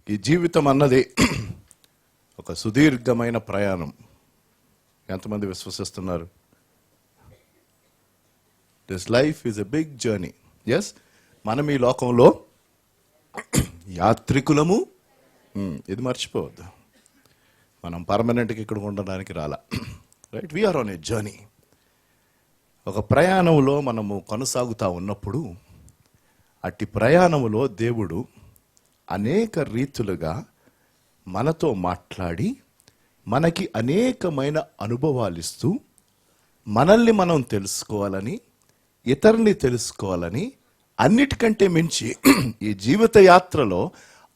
ఈ జీవితం అన్నది ఒక సుదీర్ఘమైన ప్రయాణం. ఎంతమంది విశ్వసిస్తున్నారు? This life is a big journey. Yes, మనం ఈ లోకంలో యాత్రికులము. ఇది మర్చిపోవద్దు, మనం పర్మనెంట్గా ఇక్కడ ఉండడానికి రాలా. Right, we are on a journey. ఒక ప్రయాణంలో మనము కొనసాగుతూ ఉన్నప్పుడు అట్టి ప్రయాణములో దేవుడు అనేక రీతులుగా మనతో మాట్లాడి మనకి అనేకమైన అనుభవాలు ఇస్తూ మనల్ని మనం తెలుసుకోవాలని, ఇతరుల్ని తెలుసుకోవాలని, అన్నిటికంటే మించి ఈ జీవిత యాత్రలో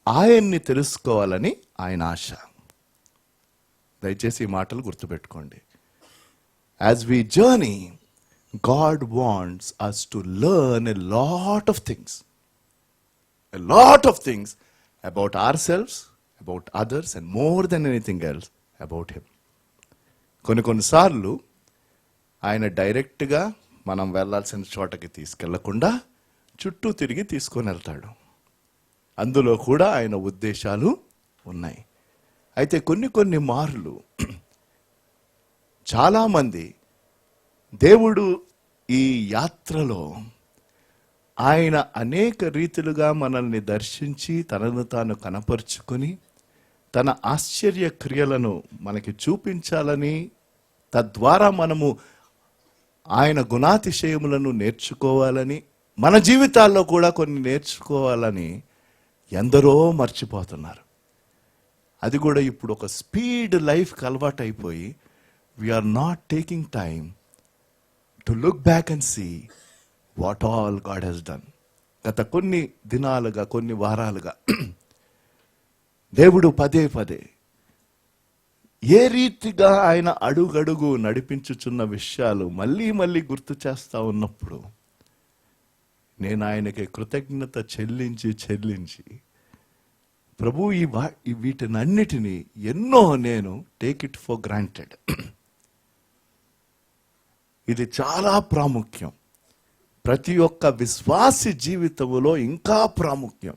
ఆయన్ని తెలుసుకోవాలని ఆయన ఆశ. దయచేసి ఈ మాటలు గుర్తుపెట్టుకోండి. As we journey, God wants us to learn a lot of things about ourselves, about others, and more than anything else about Him. కొన్నిసార్లు ఆయన డైరెక్ట్గా మనం వెళ్ళాల్సిన చోటకి తీసుకెళ్లకుండా చుట్టూ తిరిగి తీసుకొని వెళ్తాడు. అందులో కూడా ఆయన ఉద్దేశాలు ఉన్నాయి. అయితే కొన్ని మార్లు చాలామంది దేవుడు ఈ యాత్రలో ఆయన అనేక రీతిలుగా మనల్ని దర్శించి తనను తాను కనపరుచుకొని తన ఆశ్చర్య క్రియలను మనకి చూపించాలని, తద్వారా మనము ఆయన గుణాతిశయములను నేర్చుకోవాలని, మన జీవితాల్లో కూడా కొన్ని నేర్చుకోవాలని ఎందరో మర్చిపోతున్నారు. అది కూడా ఇప్పుడు ఒక స్పీడ్ లైఫ్కి అలవాటు అయిపోయి we are not taking time to look back and see what all God has done. గత కొన్ని దినాలుగా, కొన్ని వారాలుగా దేవుడు పదే ఏ రీతిగా ఆయన అడుగడుగు నడిపించుచున్న విషయాలు మళ్ళీ గుర్తు చేస్తా ఉన్నప్పుడు నేను ఆయనకి కృతజ్ఞత చెల్లించి ప్రభు ఈ వీటినన్నిటినీ ఎన్నో నేను టేక్ ఇట్ ఫర్ గ్రాంటెడ్. ఇది చాలా ప్రాముఖ్యం. ప్రతి ఒక్క విశ్వాసి జీవితంలో ఇంకా ప్రాముఖ్యం.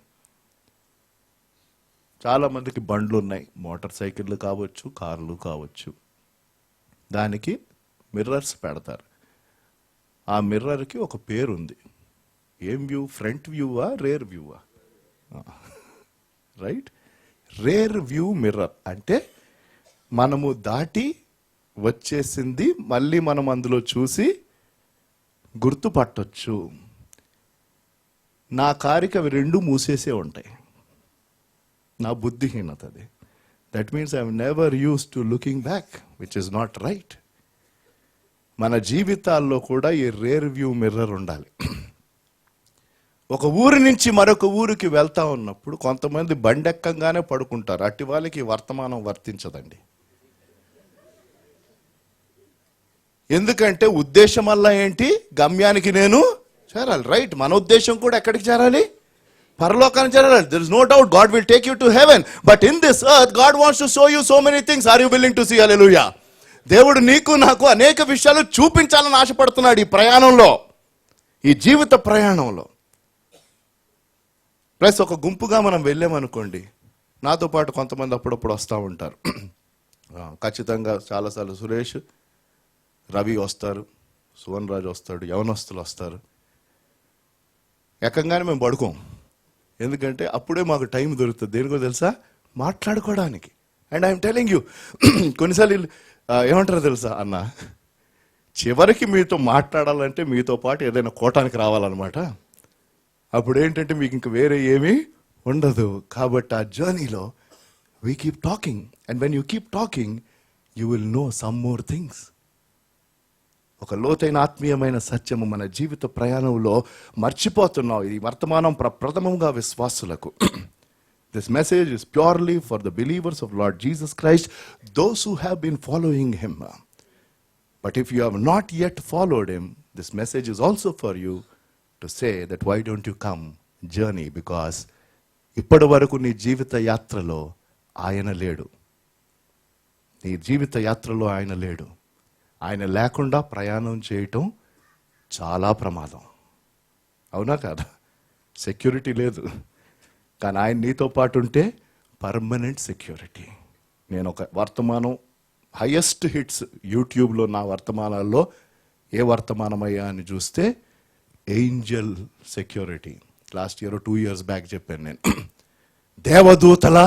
చాలా మందికి బండ్లు ఉన్నాయి, మోటార్ సైకిళ్ళు కావచ్చు, కార్లు కావచ్చు. దానికి మిర్రర్స్ పెడతారు. ఆ మిర్రర్కి ఒక పేరు ఉంది. ఏం వ్యూ? ఫ్రంట్ వ్యూవా, రేర్ వ్యూవా? రైట్, రేర్ వ్యూ మిర్రర్ అంటే మనము దాటి వచ్చేసింది మళ్ళీ మనం అందులో చూసి గుర్తుపట్టొచ్చు. నా కారికి అవి రెండు మూసేసే ఉంటాయి. నా బుద్ధిహీనత అది. That means I have never used to looking back, which is not right. మన జీవితాల్లో కూడా ఈ రేర్ వ్యూ మిర్రర్ ఉండాలి. ఒక ఊరి నుంచి మరొక ఊరికి వెళ్తా ఉన్నప్పుడు కొంతమంది బండెక్కంగానే పడుకుంటారు. అట్టి వాళ్ళకి వర్తమానం వర్తించదండి. ఎందుకంటే ఉద్దేశం వల్ల ఏంటి? గమ్యానికి నేను చేరాలి. రైట్, మన ఉద్దేశం కూడా ఎక్కడికి చేరాలి? పరలోకానికి చేరాలి. there is no doubt God will take you to heaven, but in this earth God wants to show you so many things. Are you willing to see? Hallelujah. దేవుడు నీకు నాకు అనేక విషయాలు చూపించాలని ఆశపడుతున్నాడు ఈ ప్రయాణంలో, ఈ జీవిత ప్రయాణంలో. ప్లస్ ఒక గుంపుగా మనం వెళ్ళామనుకోండి, నాతో పాటు కొంతమంది అప్పుడప్పుడు వస్తూ ఉంటారు. ఖచ్చితంగా చాలాసార్లు సురేష్, రవి వస్తారు, సువన్ రాజు వస్తాడు, యవనస్తులు వస్తారు. ఎక్కంగానే మేము పడుకోం. ఎందుకంటే అప్పుడే మాకు టైం దొరుకుతుంది. దేనికో తెలుసా? మాట్లాడుకోవడానికి. అండ్ ఐఎమ్ టెలింగ్ యూ, కొన్నిసార్లు ఏమంటారో తెలుసా అన్న, చివరికి మీతో మాట్లాడాలంటే మీతో పాటు ఏదైనా కోటానికి రావాలన్నమాట. అప్పుడు ఏంటంటే మీకు ఇంక వేరే ఏమీ ఉండదు. కాబట్టి ఆ జర్నీలో we keep talking, and when you keep talking you will know some more things. ఒక లోతైన ఆత్మీయమైన సత్యము మన జీవిత ప్రయాణంలో మర్చిపోతున్నాం. ఇది వర్తమానం ప్రథమంగా విశ్వాసులకు. This message is purely for the believers of Lord Jesus Christ, those who have been following him. But if you have not yet followed him, this message is also for you to say that why don't you come journey, because ఇప్పటి వరకు నీ జీవిత యాత్రలో ఆయన లేడు. నీ జీవిత యాత్రలో ఆయన లేడు. ఆయన లేకుండా ప్రయాణం చేయటం చాలా ప్రమాదం. అవునా కాదా? సెక్యూరిటీ లేదు. కానీ ఆయన నీతో పాటు ఉంటే పర్మనెంట్ సెక్యూరిటీ. నేను ఒక వర్తమానం హైయెస్ట్ హిట్స్ యూట్యూబ్లో నా వర్తమానాల్లో ఏ వర్తమానమయ్యా అని చూస్తే Angel security. Last year 2 years back చెప్పాను నేను. దేవదూతల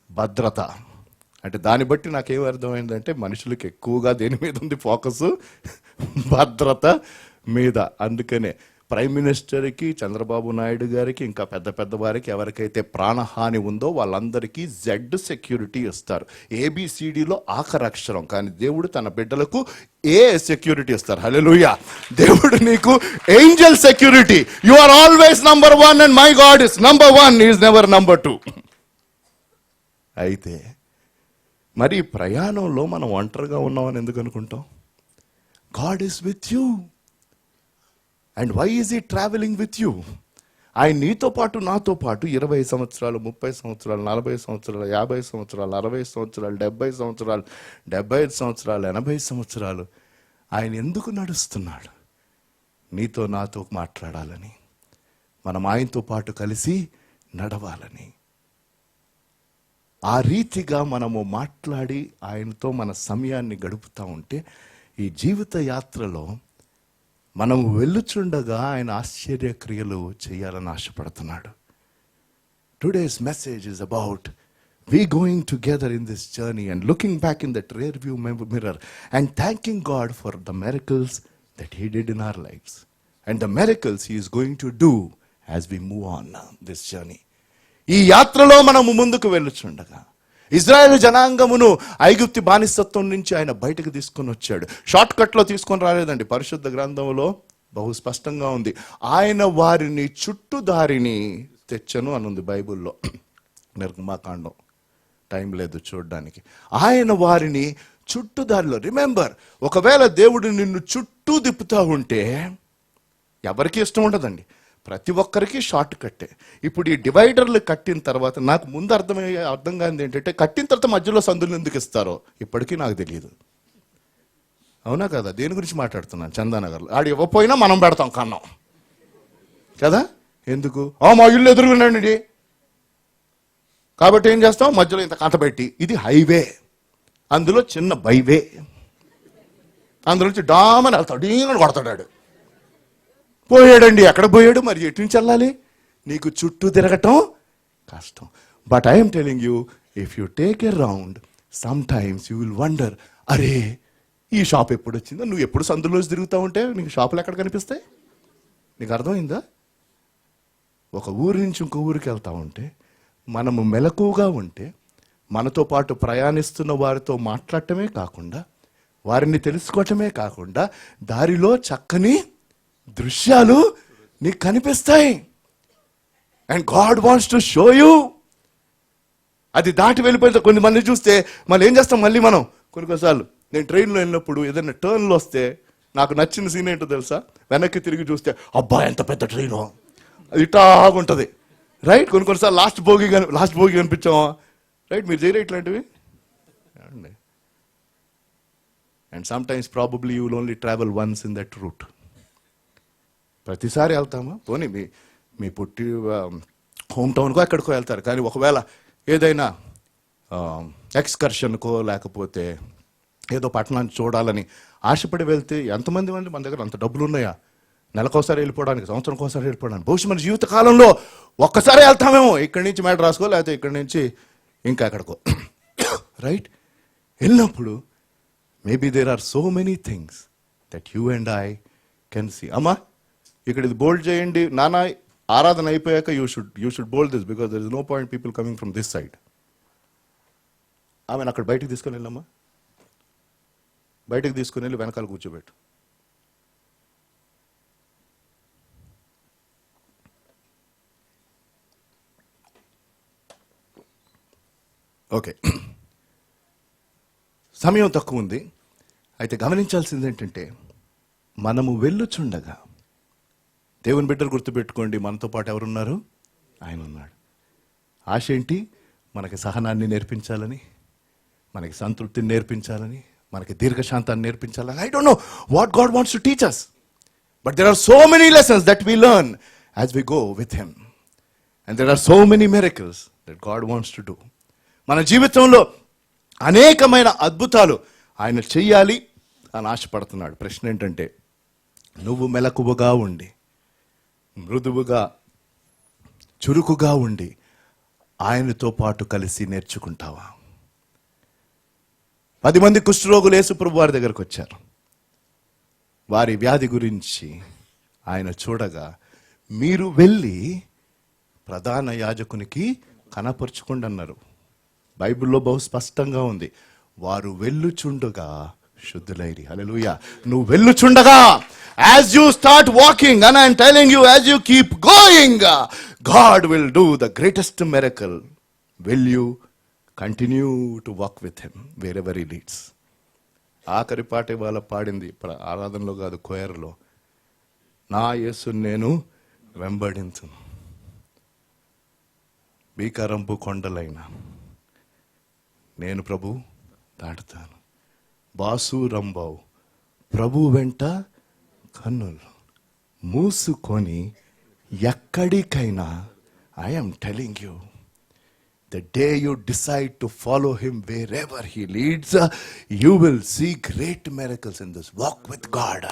భద్రత అంటే దాన్ని బట్టి నాకేం అర్థమైందంటే మనుషులకి ఎక్కువగా దేని మీద ఉంది ఫోకస్? భద్రత మీద. అందుకనే ప్రైమ్ మినిస్టర్కి, చంద్రబాబు నాయుడు గారికి, ఇంకా పెద్ద పెద్ద వారికి ఎవరికైతే ప్రాణహాని ఉందో వాళ్ళందరికీ జెడ్ సెక్యూరిటీ ఇస్తారు. ABCDలో ఆఖరి అక్షరం, కానీ దేవుడు తన బిడ్డలకు ఏ సెక్యూరిటీ ఇస్తారు. హల్లెలూయా. దేవుడు నీకు angel security. You are always number 1 and my God is number 1, is never number 2. అయితే మరి ప్రయాణంలో మనం ఒంటరిగా ఉన్నామని ఎందుకు అనుకుంటాం? God is with you. And why is ఈ ట్రావెలింగ్ విత్ యూ? ఆయన నీతో పాటు, నాతో పాటు 20 సంవత్సరాలు, 30 సంవత్సరాలు, 40 సంవత్సరాలు, 50 సంవత్సరాలు, 60 సంవత్సరాలు, 70 సంవత్సరాలు, 75 సంవత్సరాలు, 80 సంవత్సరాలు ఆయన ఎందుకు నడుస్తున్నాడు? నీతో నాతో మాట్లాడాలని, మనం ఆయనతో పాటు కలిసి నడవాలని. ఆ రీతిగా మనము మాట్లాడి ఆయనతో మన సమయాన్ని గడుపుతూ ఉంటే ఈ జీవిత యాత్రలో మనం వెళ్ళుచుండగా ఆయన ఆశ్చర్యక్రియలు చేయాలని ఆశపడుతున్నాడు. Today's message is about we going together in this journey and looking back in that rear view mirror and thanking God for the miracles that he did in our lives and the miracles he is going to do as we move on this journey. ఈ యాత్రలో మనము ముందుకు వెళ్ళుచుండగా Israel జనాంగమును ఐగుప్తి బానిసత్వం నుంచి ఆయన బయటకు తీసుకొని వచ్చాడు. షార్ట్ కట్లో తీసుకొని రాలేదండి. పరిశుద్ధ గ్రంథంలో బహు స్పష్టంగా ఉంది. ఆయన వారిని చుట్టుదారిని తెచ్చను అని ఉంది బైబిల్లో. నిర్గమాకాండం టైం లేదు చూడడానికి. ఆయన వారిని చుట్టుదారిలో. రిమెంబర్, ఒకవేళ దేవుడు నిన్ను చుట్టూ తిప్పుతూ ఉంటే ఎవరికి ఇష్టం ఉండదండి. ప్రతి ఒక్కరికి షార్ట్ కట్టే. ఇప్పుడు ఈ డివైడర్లు కట్టిన తర్వాత నాకు ముందు అర్థం కానిది ఏంటంటే, కట్టిన తర్వాత మధ్యలో సందులు ఎందుకు ఇస్తారో ఇప్పటికీ నాకు తెలియదు. అవునా కదా? దేని గురించి మాట్లాడుతున్నాను? చందానగర్లో ఆడు ఇవ్వకపోయినా మనం పెడతాం కన్నం కదా. ఎందుకు? మా ఇల్లు ఎదురుగునండి కాబట్టి ఏం చేస్తాం, మధ్యలో ఇంత కంట పెట్టి. ఇది హైవే, అందులో చిన్న బైవే, అందులో నుంచి డామని వెళ్తాడు, డీమని కొడతాడు. పోయాడండి. ఎక్కడ పోయాడు? మరి ఎటు నుంచి వెళ్ళాలి? నీకు చుట్టూ తిరగటం కష్టం. But I'm telling you, if you take a round, some times you will wonder, అరే ఈ షాప్ ఎప్పుడు వచ్చిందో. నువ్వు ఎప్పుడు సందులోకి తిరుగుతూ ఉంటే నీకు షాపులు ఎక్కడ కనిపిస్తాయి? నీకు అర్థమైందా? ఒక ఊరి నుంచి ఇంకో ఊరికి వెళ్తా ఉంటే, మనము మెలకువగా ఉంటే, మనతో పాటు ప్రయాణిస్తున్న వారితో మాట్లాడటమే కాకుండా, వారిని తెలుసుకోవటమే కాకుండా, దారిలో చక్కని దృశ్యాలు నీకు కనిపిస్తాయి. And God wants to show you. అది దాటి వెళ్ళిపోయిన కొంతమంది చూస్తే మళ్ళీ ఏం చేస్తాం? మళ్ళీ మనం కొన్నిసార్లు నేను ట్రైన్లో వెళ్ళినప్పుడు ఏదైనా టర్న్లో వస్తే నాకు నచ్చిన సీన్ ఏంటో తెలుసా? వెనక్కి తిరిగి చూస్తే అబ్బా ఎంత పెద్ద ట్రైను, అది ఇటాగుంటుంది. రైట్? కొన్నిసార్లు లాస్ట్ భోగి కనిపించామా? రైట్? మీరు చేయరా ఇట్లాంటివి? And sometimes probably you will only travel once in that route. ప్రతిసారి వెళ్తామా? పోనీ మీ పుట్టి హోమ్ టౌన్కో ఎక్కడికో వెళ్తారు, కానీ ఒకవేళ ఏదైనా ఎక్స్కర్షన్కో లేకపోతే ఏదో పట్టణాన్ని చూడాలని ఆశపడి వెళ్తే ఎంతమంది మన దగ్గర అంత డబ్బులు ఉన్నాయా? నెలకోసారి వెళ్ళిపోవడానికి, సంవత్సరంకోసారి వెళ్ళిపోవడానికి. బహుశా మన జీవిత కాలంలో ఒక్కసారి వెళ్తామేమో. ఇక్కడి నుంచి మేడ రాసుకో, లేకపోతే ఇక్కడి నుంచి ఇంకా ఎక్కడికో. రైట్? వెళ్ళినప్పుడు maybe there are so many things that you and I can see. అమ్మా ఇక్కడ ఇది బోల్డ్ చేయండి నాన్న, ఆరాధన అయిపోయాక you should bold this because there is no point people coming from this side. ఆమెను అక్కడ బయటికి తీసుకొని వెళ్ళమ్మా, బయటకు తీసుకుని వెళ్ళి వెనకాల కూర్చోబెట్టు. ఓకే, సమయం తక్కువ ఉంది. అయితే గమనించాల్సింది ఏంటంటే, మనము వెళ్ళుచుండగా దేవుని బిడ్డలు గుర్తుపెట్టుకోండి, మనతో పాటు ఎవరున్నారు? ఆయన ఉన్నాడు. ఆశ ఏంటి? మనకి సహనాన్ని నేర్పించాలని, మనకి సంతృప్తిని నేర్పించాలని, మనకి దీర్ఘశాంతాన్ని నేర్పించాలని. I don't know what God wants to teach us, but there are so many lessons that we learn as we go with him, and there are so many miracles that God wants to do. మన జీవితంలో అనేకమైన అద్భుతాలు ఆయన చెయ్యాలి అని ఆశపడుతున్నాడు. ప్రశ్న ఏంటంటే, నువ్వు మెలకువగా ఉండి, మృదువుగా, చురుకుగా ఉండి ఆయనతో పాటు కలిసి నేర్చుకుంటావా? 10 మంది కుష్ఠరోగులు యేసుప్రభు వారి దగ్గరకు వచ్చారు. వారి వ్యాధి గురించి ఆయన చూడగా, మీరు వెళ్ళి ప్రధాన యాజకునికి కనపరుచుకోండి అన్నారు. బైబిల్లో బహు స్పష్టంగా ఉంది, వారు వెళ్ళుచుండగా శుద్ధులైరి. హల్లెలూయా. నువ్వు వెళ్ళుచుండగా, as you start walking, and I am telling you, as you keep going, God will do the greatest miracle. Will you continue to walk with him wherever he leads? ఆఖరి పాట ఇవాళ పాడింది ఆరాధనలో కాదు, కోయర్లో. నా యేసుని నేను వెంబడించును, భీకరంపు కొండలైన నేను ప్రభు దాటుతాను. బాసు రంబావు ప్రభు వెంట కన్నులు మూసుకొని ఎక్కడికైనా. I'm telling you, the day you decide to follow him wherever he leads, you will see great miracles in this walk with God.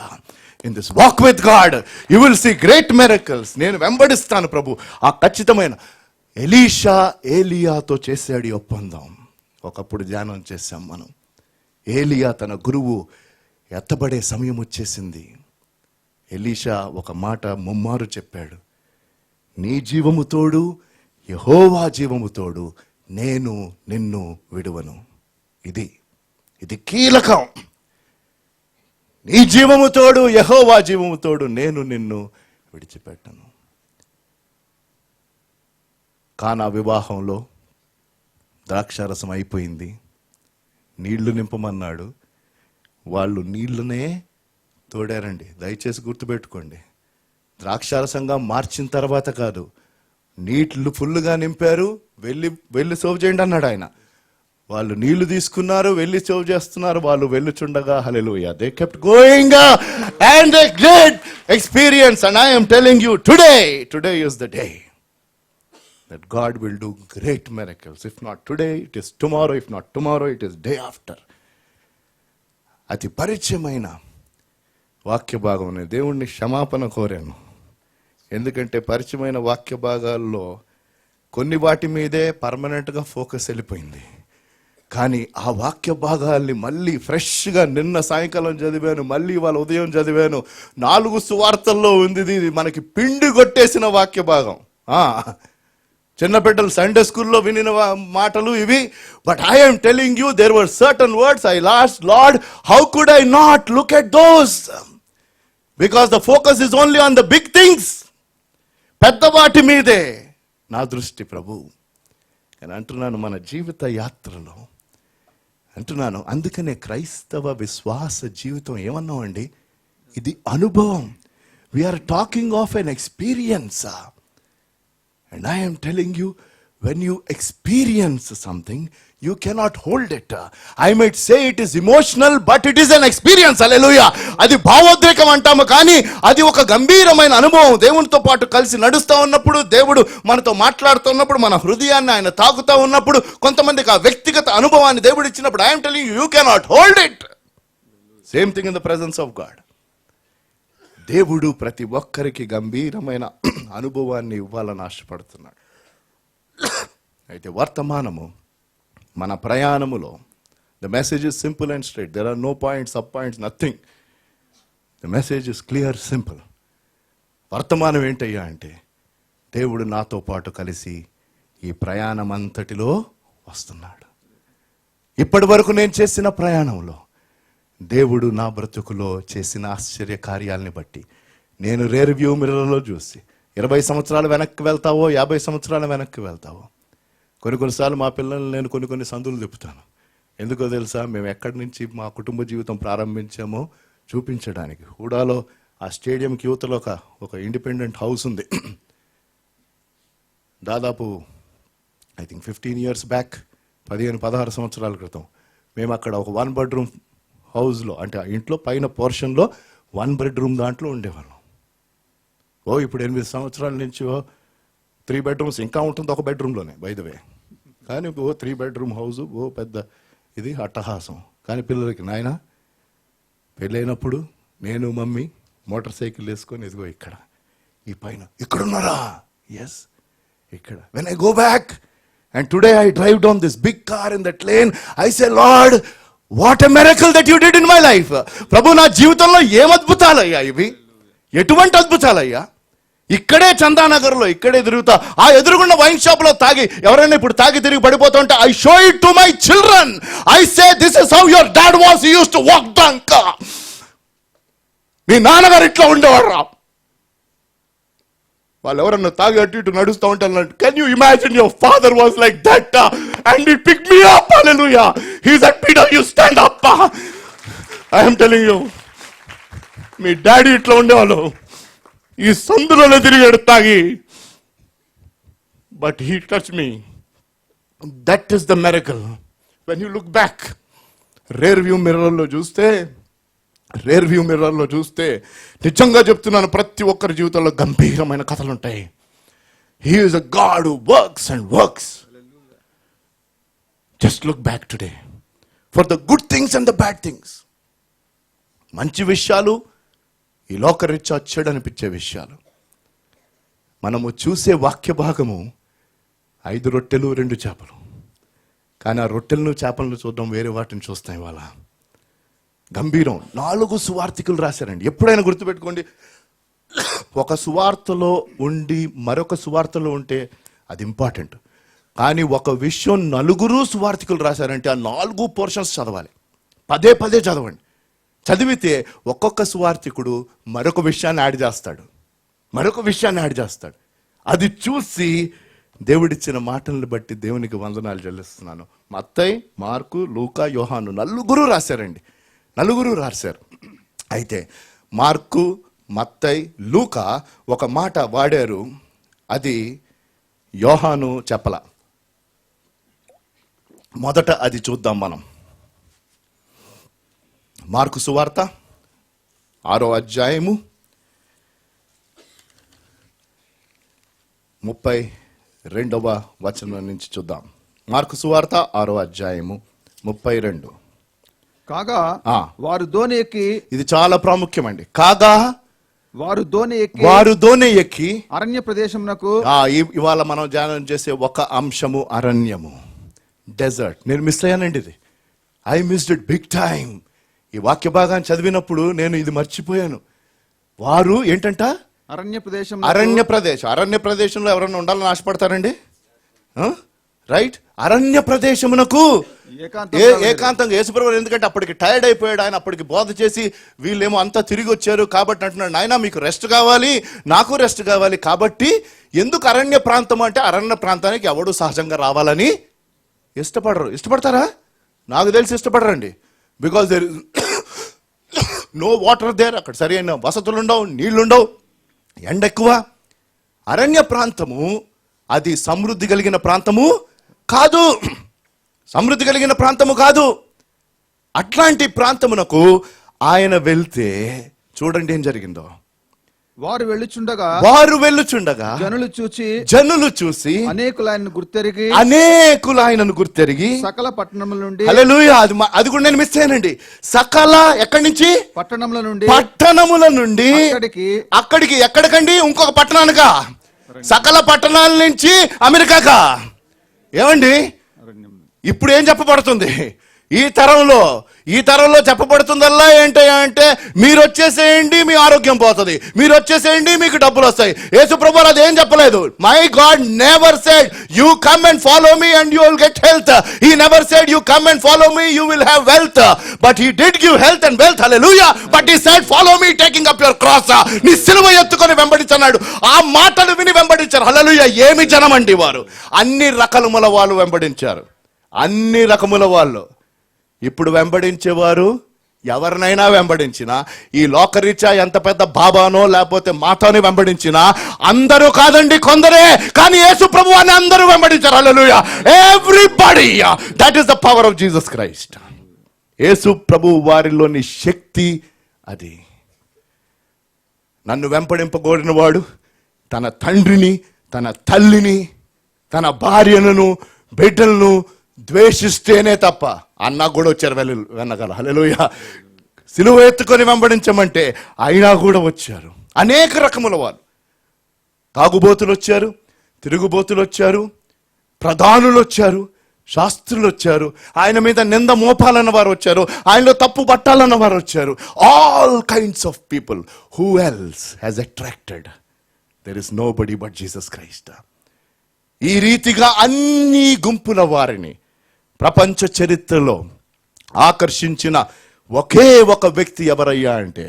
In this walk with God, you will see great miracles. నేను వెంబడిస్తాను ప్రభు. ఆ ఖచ్చితమైన Elisha ఏలియాతో చేశాడు ఈ ఒప్పందం. ఒకప్పుడు ధ్యానం చేశాం మనం. ఏలియా తన గురువు ఎత్తబడే సమయం వచ్చేసింది. ఎలీషా ఒక మాట ముమ్మారు చెప్పాడు, నీ జీవము తోడు, యెహోవా జీవము తోడు, నేను నిన్ను విడువను. ఇది కీలకం. నీ జీవము తోడు, యెహోవా జీవము తోడు, నేను నిన్ను విడిచిపెట్టను. కానా వివాహంలో ద్రాక్షారసం అయిపోయింది, నీళ్లు నింపమన్నాడు. వాళ్ళు నీళ్లనే తోడారండి. దయచేసి గుర్తుపెట్టుకోండి, ద్రాక్షారసంగా మార్చిన తర్వాత కాదు, నీళ్లు ఫుల్లుగా నింపారు, వెళ్ళి సర్వ్ చేయండి అన్నాడు ఆయన. వాళ్ళు నీళ్లు తీసుకున్నారు, వెళ్ళి సర్వ్ చేస్తున్నారు. వాళ్ళు వెళ్ళుచుండగా hallelujah, they kept going and they great experience. And I am telling you, today is the day that God will do great miracles. If not today, it is tomorrow. If not tomorrow, it is day after. అతి పరిచయమైన వాక్య భాగం. దేవుణ్ణి క్షమాపణ కోరాను, ఎందుకంటే పరిచయమైన వాక్య భాగాల్లో కొన్ని వాటి మీదే పర్మనెంట్గా ఫోకస్ వెళ్ళిపోయింది. కానీ ఆ వాక్య భాగాల్ని మళ్ళీ ఫ్రెష్గా నిన్న సాయంకాలం చదివాను, మళ్ళీ వాళ్ళ ఉదయం చదివాను. 4 సువార్తల్లో ఉంది. ఇది మనకి పిండి కొట్టేసిన వాక్య భాగం. చిన్న బిడ్డలు సండే స్కూల్లో వినిన మాటలు ఇవి. But I'm telling you, there were certain words I lost, Lord how could I not look at those, because the focus is only on the big things. పెద్ద వాటి మీదే నా దృష్టి ప్రభు. నేను అంటున్నాను, మన జీవిత యాత్రలో అంటున్నాను. అందుకనే క్రైస్తవ విశ్వాస జీవితం ఏమన్నామండి, ఇది అనుభవం. We are talking of an experience. And I am telling you, when you experience something, you cannot hold it. I might say it is emotional, but it is an experience. Hallelujah. అది భావోద్రేకం అంటాము, కానీ అది ఒక గంభీరమైన అనుభవం. దేవునితో పాటు కలిసి నడుస్తూ ఉన్నప్పుడు, దేవుడు మనతో మాట్లాడుతున్నప్పుడు, మన హృదయాన్ని ఆయన తాకుతూ ఉన్నప్పుడు, కొంతమందికి ఆ వ్యక్తిగత అనుభవాన్ని దేవుడు ఇచ్చినప్పుడు, I am telling you, you cannot hold it. Same thing in the presence of God. దేవుడు ప్రతి ఒక్కరికి గంభీరమైన అనుభవాన్ని ఇవ్వాలని ఆశపడుతున్నాడు. అయితే వర్తమానము, మన ప్రయాణములో the message is simple and straight. There are no points, sub points, nothing. The message is clear, simple. వర్తమానం ఏంటయ్యా అంటే, దేవుడు నాతో పాటు కలిసి ఈ ప్రయాణం అంతటిలో వస్తున్నాడు. ఇప్పటి వరకు నేను చేసిన ప్రయాణంలో దేవుడు నా బ్రతుకులో చేసిన ఆశ్చర్య కార్యాలని బట్టి నేను రేర్ వ్యూ మిర్రర్లో చూసి 20 సంవత్సరాలు వెనక్కి వెళ్తావో, 50 సంవత్సరాలు వెనక్కి వెళ్తావో. కొన్నిసార్లు మా పిల్లల్ని నేను కొన్ని సందులు తిప్పుతాను. ఎందుకో తెలుసా, మేము ఎక్కడి నుంచి మా కుటుంబ జీవితం ప్రారంభించామో చూపించడానికి. హూడాలో ఆ స్టేడియంకి యువతలో ఒక ఇండిపెండెంట్ హౌస్ ఉంది. దాదాపు ఐ థింక్ 15 years బ్యాక్, 15-16 సంవత్సరాల క్రితం మేము అక్కడ ఒక 1 bedroom హౌస్లో, అంటే ఆ ఇంట్లో పైన పోర్షన్లో 1 bedroom దాంట్లో ఉండేవాళ్ళం. ఇప్పుడు 8 సంవత్సరాల నుంచి 3 bedrooms ఇంకా ఉంటుంది ఒక బెడ్రూమ్లోనే బై ద వే. కానీ 3 bedroom హౌస్ పెద్ద ఇది అట్టహాసం. కానీ పిల్లలకి నాయన పెళ్ళైనప్పుడు నేను మమ్మీ మోటార్ సైకిల్ వేసుకొని ఇదిగో ఇక్కడ ఈ పైన ఇక్కడున్నారా, ఎస్ ఇక్కడ. When I go back and today I drive down this big car in that lane, I say Lord what a miracle that you did in my life. ప్రభు నా జీవితంలో ఏం అద్భుతాలయ్యా ఇవి, ఎటువంటి అద్భుతాలయ్యా. ఇక్కడే చందానగర్లో ఇక్కడే తిరుగుతా, ఆ ఎదురుగున్న వైన్ షాప్ లో తాగి ఎవరైనా ఇప్పుడు తాగి తిరిగి పడిపోతుంటే I show it to my children, I say this is how your dad was used to walk drunk. మీ నాన్నగారు ఇట్లా ఉండేవాడు రా. వాళ్ళు ఎవరన్నా తాగి అటు ఇటు నడుస్తూ ఉంటారు. Can you imagine your father was like that and he pick me up, hallelujah. He said Peter you stand up. I am telling you, మీ డాడీ ఇట్లా ఉండేవాళ్ళు, ఈ సందులోనే తిరిగాడు తాగి. But he touch me. That is the miracle. When you look back, rear view మిర్రర్లో చూస్తే నిజంగా చెప్తున్నాను, ప్రతి ఒక్కరి జీవితంలో గంభీరమైన కథలు ఉంటాయి. He is a God who works and works. Just look back today for the good things and the bad things. మంచి విషయాలు, ఈ లోకరీత్యా చెడు అనిపించే విషయాలు. మనము చూసే వాక్య భాగము 5 రొట్టెలు 2 చేపలు. కానీ ఆ రొట్టెలను చేపలను చూద్దాం, వేరే వాటిని చూస్తాం ఇవాళ. గంభీరం. 4 సువార్తికులు రాశారండి. ఎప్పుడైనా గుర్తుపెట్టుకోండి, ఒక సువార్తలో ఉండి మరొక సువార్తలో ఉంటే అది ఇంపార్టెంట్. కానీ ఒక విషయం 4 సువార్తికులు రాశారంటే ఆ 4 పోర్షన్స్ చదవాలి, పదే చదవండి. చదివితే ఒక్కొక్క సువార్తికుడు మరొక విషయాన్ని యాడ్ చేస్తాడు. అది చూసి దేవుడిచ్చిన మాటలను బట్టి దేవునికి వందనాలు చెల్లిస్తున్నాను. మత్తయి, మార్కు, లూకా, యోహాను 4 రాశారండి. 4 రాశారు. అయితే మార్కు, మత్తయి, లూకా ఒక మాట వాడారు, అది యోహాను చెప్పల. మొదట అది చూద్దాం మనం. మార్కు సువార్త 6వ అధ్యాయము 32వ వచనం నుంచి చూద్దాం. మార్కు సువార్త 6వ అధ్యాయము 32. కాగా వారు దోణి ఎక్కి, ఇది చాలా ప్రాముఖ్యమండి. కాగా వారు దోణి ఎక్కి అరణ్య ప్రదేశమునకు. ఇవాళ మనం ధ్యానం చేసే ఒక అంశము అరణ్యము, డెజర్ట్. నేను మిస్ అయ్యానండి ఇది. I missed it big time. ఈ వాక్య భాగాన్ని చదివినప్పుడు నేను ఇది మర్చిపోయాను. వారు ఏంటంట, అరణ్య ప్రదేశంలో ఎవరన్నా ఉండాలని ఆశపడతారండి? రైట్. అరణ్య ప్రదేశమునకు ఏకాంతంగా యేసుప్రభువు, ఎందుకంటే అప్పటికి టైర్డ్ అయిపోయాడు ఆయన. అప్పటికి బోధ చేసి వీళ్ళేమో అంతా తిరిగి వచ్చారు కాబట్టి అంటున్నాడు, నాయనా మీకు రెస్ట్ కావాలి, నాకు రెస్ట్ కావాలి. కాబట్టి ఎందుకు అరణ్య ప్రాంతం అంటే, అరణ్య ప్రాంతానికి ఎవడు సహజంగా రావాలని ఇష్టపడతారా? నాకు తెలిసి ఇష్టపడరండి. Because there is no water there. అక్కడ సరైన వసతులు ఉండవు, నీళ్లుండవు, ఎండ ఎక్కువ. అరణ్య ప్రాంతము అది సమృద్ధి కలిగిన ప్రాంతము కాదు. అట్లాంటి ప్రాంతమునకు ఆయన వెళ్తే చూడండి ఏం జరిగిందో. వారు వెళ్ళుచుండగా జనులు చూసి అనేకులు ఆయనను గుర్తెరిగి సకల పట్టణముల నుండి, హల్లెలూయా, అది కూడా నేను మిస్ అయ్యానండి. సకల ఎక్కడి నుంచి? పట్టణముల నుండి అక్కడికి. ఎక్కడికండి? ఇంకొక పట్టణానికా? సకల పట్టణాల నుంచి అమెరికాకా? ఏమండి ఇప్పుడు ఏం చెప్పబడుతుంది? ఈ తరంలో చెప్పబడుతుందల్లా ఏంటంటే, మీరు వచ్చేసేయండి మీ ఆరోగ్యం పోతుంది, మీరు వచ్చేసేయండి మీకు డబ్బులు వస్తాయి. యేసు ప్రభువు అది ఏం చెప్పలేదు. My God never said you come and follow me and you will get health. He never said you come and follow me you will have wealth. But he did give health and wealth. Hallelujah. But he said follow me taking up your cross. నీ సిలువ ఎత్తుకొని వెంబడించన్నాడు. ఆ మాటలు విని వెంబడించారు. హల్లెలూయా. ఏమి జనం అండి వారు! అన్ని రకముల వాళ్ళు వెంబడించారు, అన్ని రకముల వాళ్ళు. ఇప్పుడు వెంబడించేవారు ఎవరినైనా వెంబడించినా, ఈ లోకరీత్యా ఎంత పెద్ద బాబానో లేకపోతే మాతాని వెంబడించినా అందరూ కాదండి, కొందరే. కానీ యేసు ప్రభువాన్ని అందరూ వెంబడించారు. Hallelujah. Everybody. That is the power of Jesus Christ. Yesu ప్రభు వారిలోని శక్తి అది. నన్ను వెంబడింపగోరిన వాడు తన తండ్రిని తన తల్లిని, తన భార్యను, బిడ్డలను ద్వేషిస్తేనే తప్ప, అన్న కూడా వచ్చారు వెనకాల, హల్లెలూయా, సిలువ ఎత్తుకొని వెంబడించమంటే అయినా కూడా వచ్చారు. అనేక రకముల వాళ్ళు, తాగుబోతులు వచ్చారు, తిరుగుబోతులు వచ్చారు, ప్రధానులు వచ్చారు, శాస్త్రులు వచ్చారు, ఆయన మీద నింద మోపాలన్న వారు వచ్చారు, ఆయనలో తప్పు పట్టాలన్న వారు వచ్చారు. All kinds of people. Who else has attracted? There is nobody but Jesus Christ. ఈ రీతిగా అన్ని గుంపుల వారిని ప్రపంచ చరిత్రలో ఆకర్షించిన ఒకే ఒక వ్యక్తి ఎవరయ్యా అంటే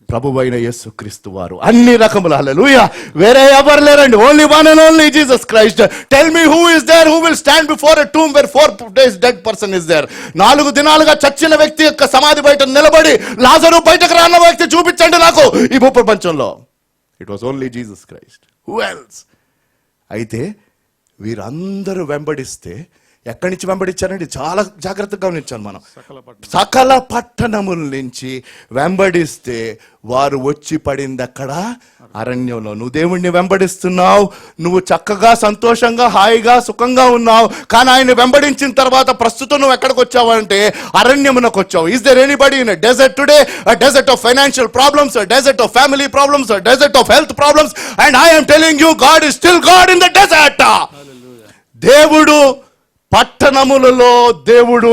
ప్రభువైన యేసుక్రీస్తు వారు. అన్ని రకముల, హల్లెలూయా, వేరే ఎవరు లేరండి. Only one and only Jesus Christ. Tell me who is there who will stand before a tomb where 4 days dead person is there. 4 దినాలుగా చచ్చిన వ్యక్తి యొక్క సమాధి బయట నిలబడి లాజరు బయటకు రాన్న వ్యక్తి చూపించండి నాకు ఈ భూప్రపంచంలో. It was only Jesus Christ. Who else? అయితే వీరందరూ వెంబడిస్తే, ఎక్కడి నుంచి వెంబడించారండి? చాలా జాగ్రత్తగా గమనించాను మనం. సకల పట్టణముల నుంచి వెంబడిస్తే వారు వచ్చి పడింది అక్కడ అరణ్యంలో. నువ్వు దేవుణ్ణి వెంబడిస్తున్నావు, నువ్వు చక్కగా సంతోషంగా హాయిగా సుఖంగా ఉన్నావు, కానీ ఆయన వెంబడించిన తర్వాత ప్రస్తుతం నువ్వు ఎక్కడికి వచ్చావు అంటే అరణ్యమునకు వచ్చావు. Is there anybody in a desert today? a desert of financial problems, a desert of family problems, a desert of health problems, and I am telling you, God is still God in the desert. దేవుడు పట్టణములలో దేవుడు,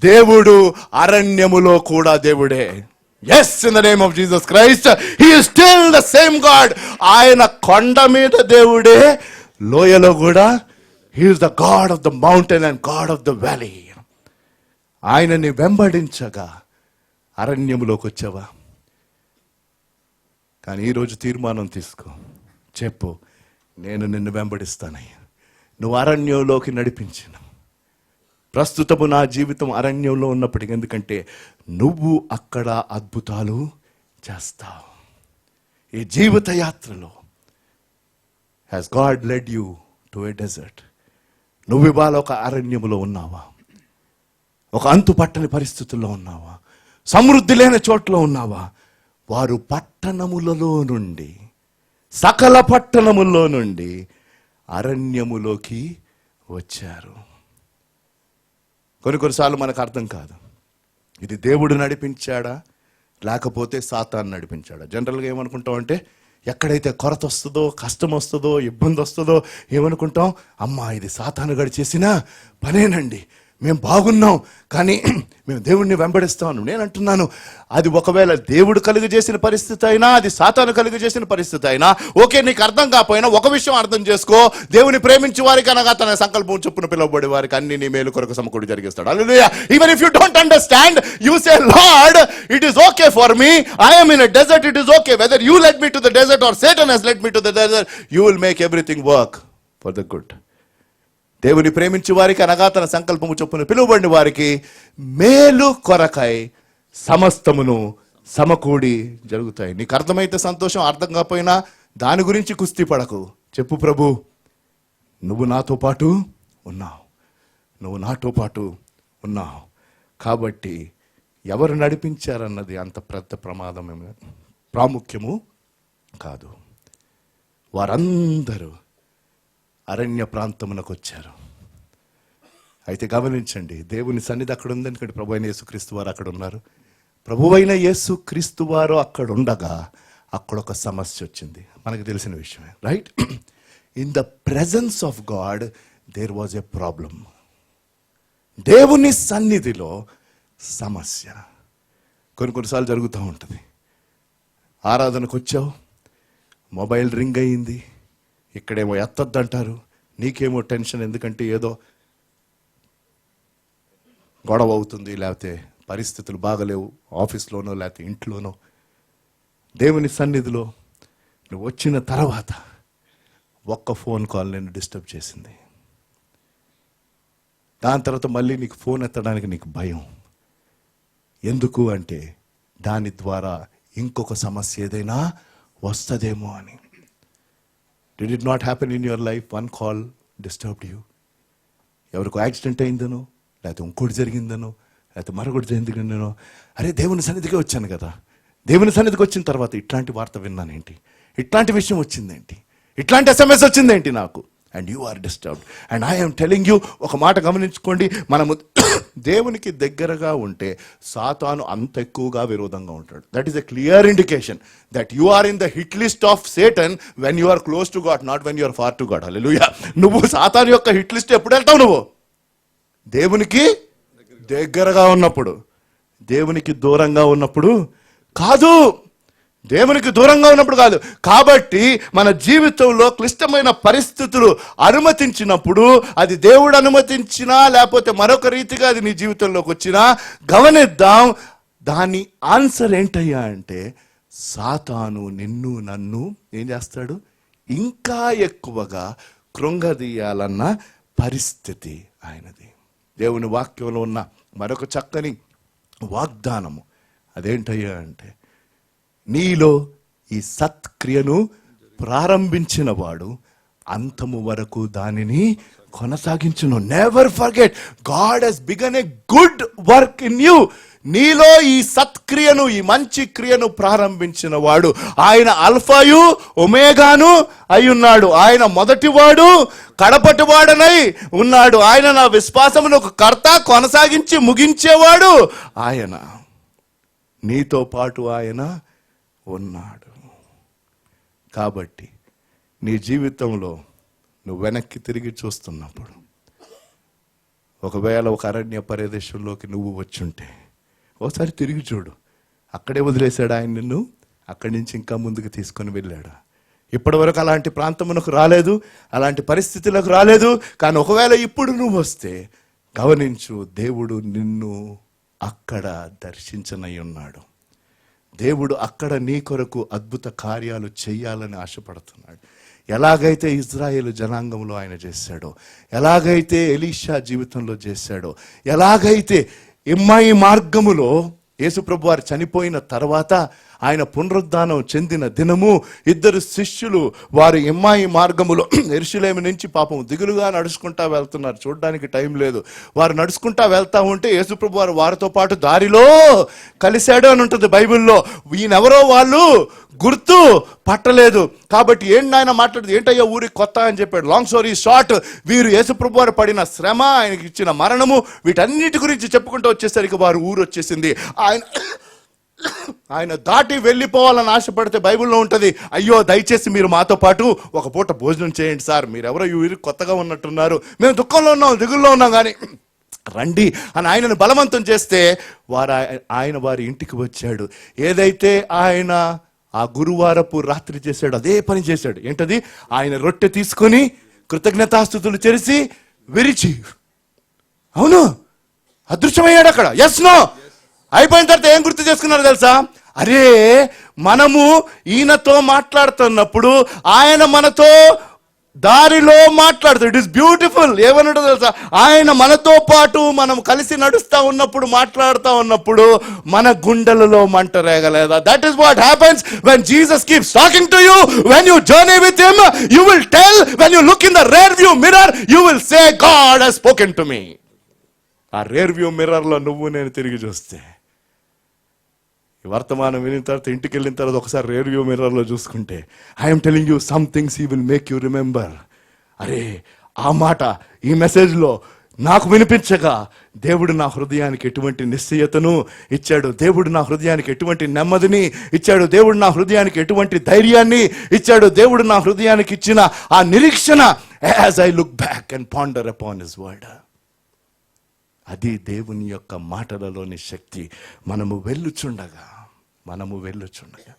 దేవుడు అరణ్యములో కూడా దేవుడే. Yes, in the name of Jesus Christ, he is still the same God. ఆయన కొండ మీద దేవుడే, లోయలో కూడా he is the God of the mountain and God of the valley. ఆయనని వెంబడించగా అరణ్యములోకి వచ్చావా? కానీ ఈరోజు తీర్మానం తీసుకో, చెప్పు, నేను నిన్ను వెంబడిస్తానయ్యా. నువ్వు అరణ్యంలోకి నడిపించిన, ప్రస్తుతము నా జీవితం అరణ్యంలో ఉన్నప్పటికీ, ఎందుకంటే నువ్వు అక్కడ అద్భుతాలు చేస్తావు. ఈ జీవిత యాత్రలో has God led you to a desert. నువ్వు ఇవాళ ఒక అరణ్యములో ఉన్నావా? ఒక అంతు పట్టని పరిస్థితుల్లో ఉన్నావా? సమృద్ధి లేని చోట్ల ఉన్నావా? వారు పట్టణములలో నుండి, సకల పట్టణముల్లో నుండి అరణ్యములోకి వచ్చారు. కొన్నిసార్లు మనకు అర్థం కాదు, ఇది దేవుడు నడిపించాడా లేకపోతే సాతాను నడిపించాడా. జనరల్గా ఏమనుకుంటాం అంటే, ఎక్కడైతే కొరత వస్తుందో, కష్టం వస్తుందో, ఇబ్బంది వస్తుందో ఏమనుకుంటాం, అమ్మా ఇది సాతాను గడి చేసిన పనేనండి, మేము బాగున్నాం కానీ మేము దేవుడిని వెంబడిస్తాం. నేను అంటున్నాను, అది ఒకవేళ దేవుడు కలుగజేసిన పరిస్థితి అయినా, అది సాతాను కలుగజేసిన పరిస్థితి అయినా ఓకే, నీకు అర్థం కాకపోయినా ఒక విషయం అర్థం చేసుకో, దేవుని ప్రేమించే వారికి అనగా తన సంకల్పం చొప్పున పిలువబడే వారికి అన్ని నీ మేలు కొరకు సమకూడి జరిగిస్తాడు. Hallelujah. Even if you don't understand, you say Lord, it is okay for me, I am in a desert, it is okay whether you led me to the desert or Satan has led me to the desert, you will make everything work for the good. దేవుని ప్రేమించే వారికి అనగా తన సంకల్పము చొప్పున పిలువబడిన వారికి మేలు కొరకై సమస్తమును సమకూడి జరుగుతాయి. నీకు అర్థమైతే సంతోషం, అర్థం కాకపోయినా దాని గురించి కుస్తీ పడకు. చెప్పు, ప్రభు నువ్వు నాతో పాటు ఉన్నావు, నువ్వు నాతో పాటు ఉన్నావు. కాబట్టి ఎవరు నడిపించారన్నది అంత పెద్ద ప్రమాదమేమి ప్రాముఖ్యము కాదు. వారందరూ అరణ్య ప్రాంతమునకు వచ్చారు. అయితే గమనించండి, దేవుని సన్నిధి అక్కడ ఉంది, ఎందుకంటే ప్రభు అయిన యేసుక్రీస్తు వారు అక్కడ ఉన్నారు. ప్రభువైన యేసుక్రీస్తు వారు అక్కడ ఉండగా అక్కడ ఒక సమస్య వచ్చింది, మనకు తెలిసిన విషయమే, right? In the presence of God there was a problem. దేవుని సన్నిధిలో సమస్య కొన్నిసార్లు జరుగుతూ ఉంటుంది. ఆరాధనకు వచ్చావు, మొబైల్ రింగ్ అయ్యింది, ఇక్కడేమో ఎత్తద్దంటారు, నీకేమో టెన్షన్, ఎందుకంటే ఏదో గొడవ అవుతుంది, లేకపోతే పరిస్థితులు బాగలేవు ఆఫీస్లోనో లేకపోతే ఇంట్లోనో. దేవుని సన్నిధిలో నువ్వు వచ్చిన తర్వాత ఒక్క ఫోన్ కాల్ నేను డిస్టర్బ్ చేసింది. దాని తర్వాత మళ్ళీ నీకు ఫోన్ ఎత్తడానికి నీకు భయం. ఎందుకు అంటే దాని ద్వారా ఇంకొక సమస్య ఏదైనా వస్తుందేమో అని. Did it not happen in your life? One call disturbed you. ఎవరికో యాక్సిడెంట్ అయిందనో, లేకపోతే ఇంకోటి జరిగిందనో, లేకపోతే మరొకటి జరిగిందనో, అరే దేవుని సన్నిధికి వచ్చాను కదా, దేవుని సన్నిధికి వచ్చిన తర్వాత ఇట్లాంటి వార్త విన్నానేంటి, ఇట్లాంటి విషయం వచ్చిందేంటి, ఇట్లాంటి SMS వచ్చిందేంటి నాకు? And you are disturbed. And I'm telling you, ఒక మాట గమనించుకోండి, మనము దేవునికి దగ్గరగా ఉంటే సాతాను అంత ఎక్కువగా విరోధంగా ఉంటాడు. That is a clear indication that you are in the hit list of Satan when you are close to God, not when you are far to God. Hallelujah. నువ్వు సాతాను యొక్క హిట్ లిస్ట్ ఎప్పుడు వెళ్తావు? నువ్వు దేవునికి దగ్గరగా ఉన్నప్పుడు, దేవునికి దూరంగా ఉన్నప్పుడు కాదు. దేవునికి దూరంగా ఉన్నప్పుడు కాదు. కాబట్టి మన జీవితంలో క్లిష్టమైన పరిస్థితులు అనుమతించినప్పుడు, అది దేవుడు అనుమతించినా లేకపోతే మరొక రీతిగా అది నీ జీవితంలోకి వచ్చినా గమనిద్దాం, దాని ఆన్సర్ ఏంటయ్యా అంటే సాతాను నిన్ను నన్ను ఏం చేస్తాడు? ఇంకా ఎక్కువగా కృంగదీయాలన్న పరిస్థితి ఆయనది. దేవుని వాక్యంలో ఉన్న మరొక చక్కని వాగ్దానము అదేంటయ్యా అంటే, నీలో ఈ సత్క్రియను ప్రారంభించిన వాడు అంతము వరకు దానిని కొనసాగించును. Never forget, God has begun a good work in you. నీలో ఈ సత్క్రియను, ఈ మంచి క్రియను ప్రారంభించిన వాడు ఆయన అల్ఫాయు ఒమేగాను అయి ఉన్నాడు. ఆయన మొదటివాడు కడపటివాడనై ఉన్నాడు. ఆయన నా విశ్వాసమును ఒక కర్త, కొనసాగించి ముగించేవాడు ఆయన. నీతో పాటు ఆయన ఉన్నాడు. కాబట్టి నీ జీవితంలో నువ్వు వెనక్కి తిరిగి చూస్తున్నప్పుడు, ఒకవేళ ఒక అరణ్య ప్రదేశంలోకి నువ్వు వచ్చుంటే ఒకసారి తిరిగి చూడు. అక్కడే వదిలేశాడు ఆయన నిన్ను, అక్కడి నుంచి ఇంకా ముందుకు తీసుకొని వెళ్ళాడు. ఇప్పటి వరకు అలాంటి ప్రాంతమునకు రాలేదు, అలాంటి పరిస్థితులకు రాలేదు. కానీ ఒకవేళ ఇప్పుడు నువ్వు వస్తే గమనించు, దేవుడు నిన్ను అక్కడ దర్శించనై ఉన్నాడు. దేవుడు అక్కడ నీ కొరకు అద్భుత కార్యాలు చేయాలని ఆశపడుతున్నాడు. ఎలాగైతే ఇజ్రాయేలు జనాంగంలో ఆయన చేశాడో, ఎలాగైతే ఎలీషా జీవితంలో చేశాడో, ఎలాగైతే ఇమ్మాయి మార్గములో యేసుప్రభు వారు చనిపోయిన తర్వాత ఆయన పునరుద్ధానం చెందిన దినము ఇద్దరు శిష్యులు వారు ఇమ్మాయి మార్గములో యెరూషలేము నుంచి పాపం దిగులుగా నడుచుకుంటా వెళ్తున్నారు. చూడడానికి టైం లేదు. వారు నడుచుకుంటా వెళ్తా ఉంటే యేసుప్రభు వారు వారితో పాటు దారిలో కలిశాడు అని ఉంటుంది బైబిల్లో. ఈయనెవరో వాళ్ళు గుర్తు పట్టలేదు. కాబట్టి ఏంటి ఆయన మాట్లాడదు, ఏంటయ్యా ఊరికి కొత్త అని చెప్పాడు. లాంగ్ స్టోరీ షార్ట్, వీరు యేసుప్రభు వారు పడిన శ్రమ, ఆయనకి ఇచ్చిన మరణము, వీటన్నిటి గురించి చెప్పుకుంటూ వచ్చేసరికి వారు ఊరు వచ్చేసింది. ఆయన దాటి వెళ్ళిపోవాలని ఆశపడితే బైబిల్లో ఉంటుంది, అయ్యో దయచేసి మీరు మాతో పాటు ఒక పూట భోజనం చేయండి సార్, మీరెవరో వీరు కొత్తగా ఉన్నట్టున్నారు, మేము దుఃఖంలో ఉన్నాం, దిగుల్లో ఉన్నాం, కానీ రండి అని ఆయనను బలవంతం చేస్తే ఆయన వారి ఇంటికి వచ్చాడు. ఏదైతే ఆయన ఆ గురువారపు రాత్రి చేశాడు అదే పని చేశాడు. ఏంటది? ఆయన రొట్టె తీసుకొని కృతజ్ఞతాస్తుతులు చేసి విరిచి, అవును అదృశ్యమయ్యాడు అక్కడ. ఎస్ నో అయిపోయిన తర్వాత ఏం గుర్తు చేసుకున్నారు తెలుసా? అరే మనము ఈయనతో మాట్లాడుతున్నప్పుడు ఆయన మనతో దారిలో మాట్లాడుతాడు. It is beautiful. ఏమన్నట్టు తెలుసా? ఆయన మనతో పాటు మనం కలిసి నడుస్తూ ఉన్నప్పుడు, మాట్లాడుతూ ఉన్నప్పుడు మన గుండెలలో మంట రేగలేదా? That is what happens when Jesus keeps talking to you. When you journey with him, you will tell. When you look in the rear view mirror, you will say God has spoken to me. ఆ rear view మిర్రర్లో నువ్వు నేను తిరిగి చూస్తే, ఈ వర్తమానం వినిన తర్వాత ఇంటికి వెళ్ళిన తర్వాత ఒకసారి రేర్ వ్యూ మిర్రర్లో చూసుకుంటే, I'm telling you some things he will make you remember. అరే ఆ మాట ఈ మెసేజ్లో నాకు వినిపించగా దేవుడు నా హృదయానికి ఎటువంటి నిశ్చయతను ఇచ్చాడు, దేవుడు నా హృదయానికి ఎటువంటి నెమ్మదిని ఇచ్చాడు, దేవుడు నా హృదయానికి ఎటువంటి ధైర్యాన్ని ఇచ్చాడు, దేవుడు నా హృదయానికి ఇచ్చిన ఆ నిరీక్షణ, as I look back and ponder upon his word. అది దేవుని యొక్క మాటలలోని శక్తి. మనము వెళ్ళుచుండగా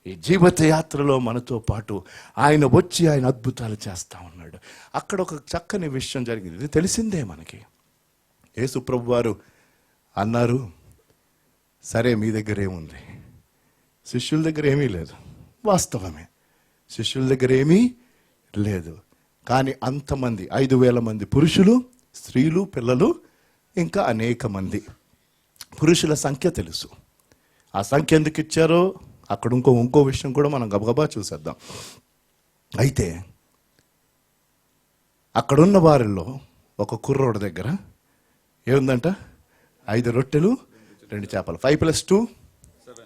ఈ జీవిత యాత్రలో మనతో పాటు ఆయన వచ్చి ఆయన అద్భుతాలు చేస్తూ ఉన్నాడు. అక్కడ ఒక చక్కని విషయం జరిగింది, ఇది తెలిసిందే మనకి. యేసు ప్రభు వారు అన్నారు, సరే మీ దగ్గర ఏముంది? శిష్యుల దగ్గర ఏమీ లేదు. వాస్తవమే, శిష్యుల దగ్గర ఏమీ లేదు. కానీ అంతమంది 5,000 మంది పురుషులు, స్త్రీలు, పిల్లలు, ఇంకా అనేక మంది. పురుషుల సంఖ్య తెలుసు. ఆ సంఖ్య ఎందుకు ఇచ్చారో అక్కడ ఇంకో విషయం కూడా మనం గబగబా చూసేద్దాం. అయితే అక్కడున్న వారిలో ఒక కుర్రోడి దగ్గర ఏముందంట? 5 రొట్టెలు 2 చేపలు. 5 + 2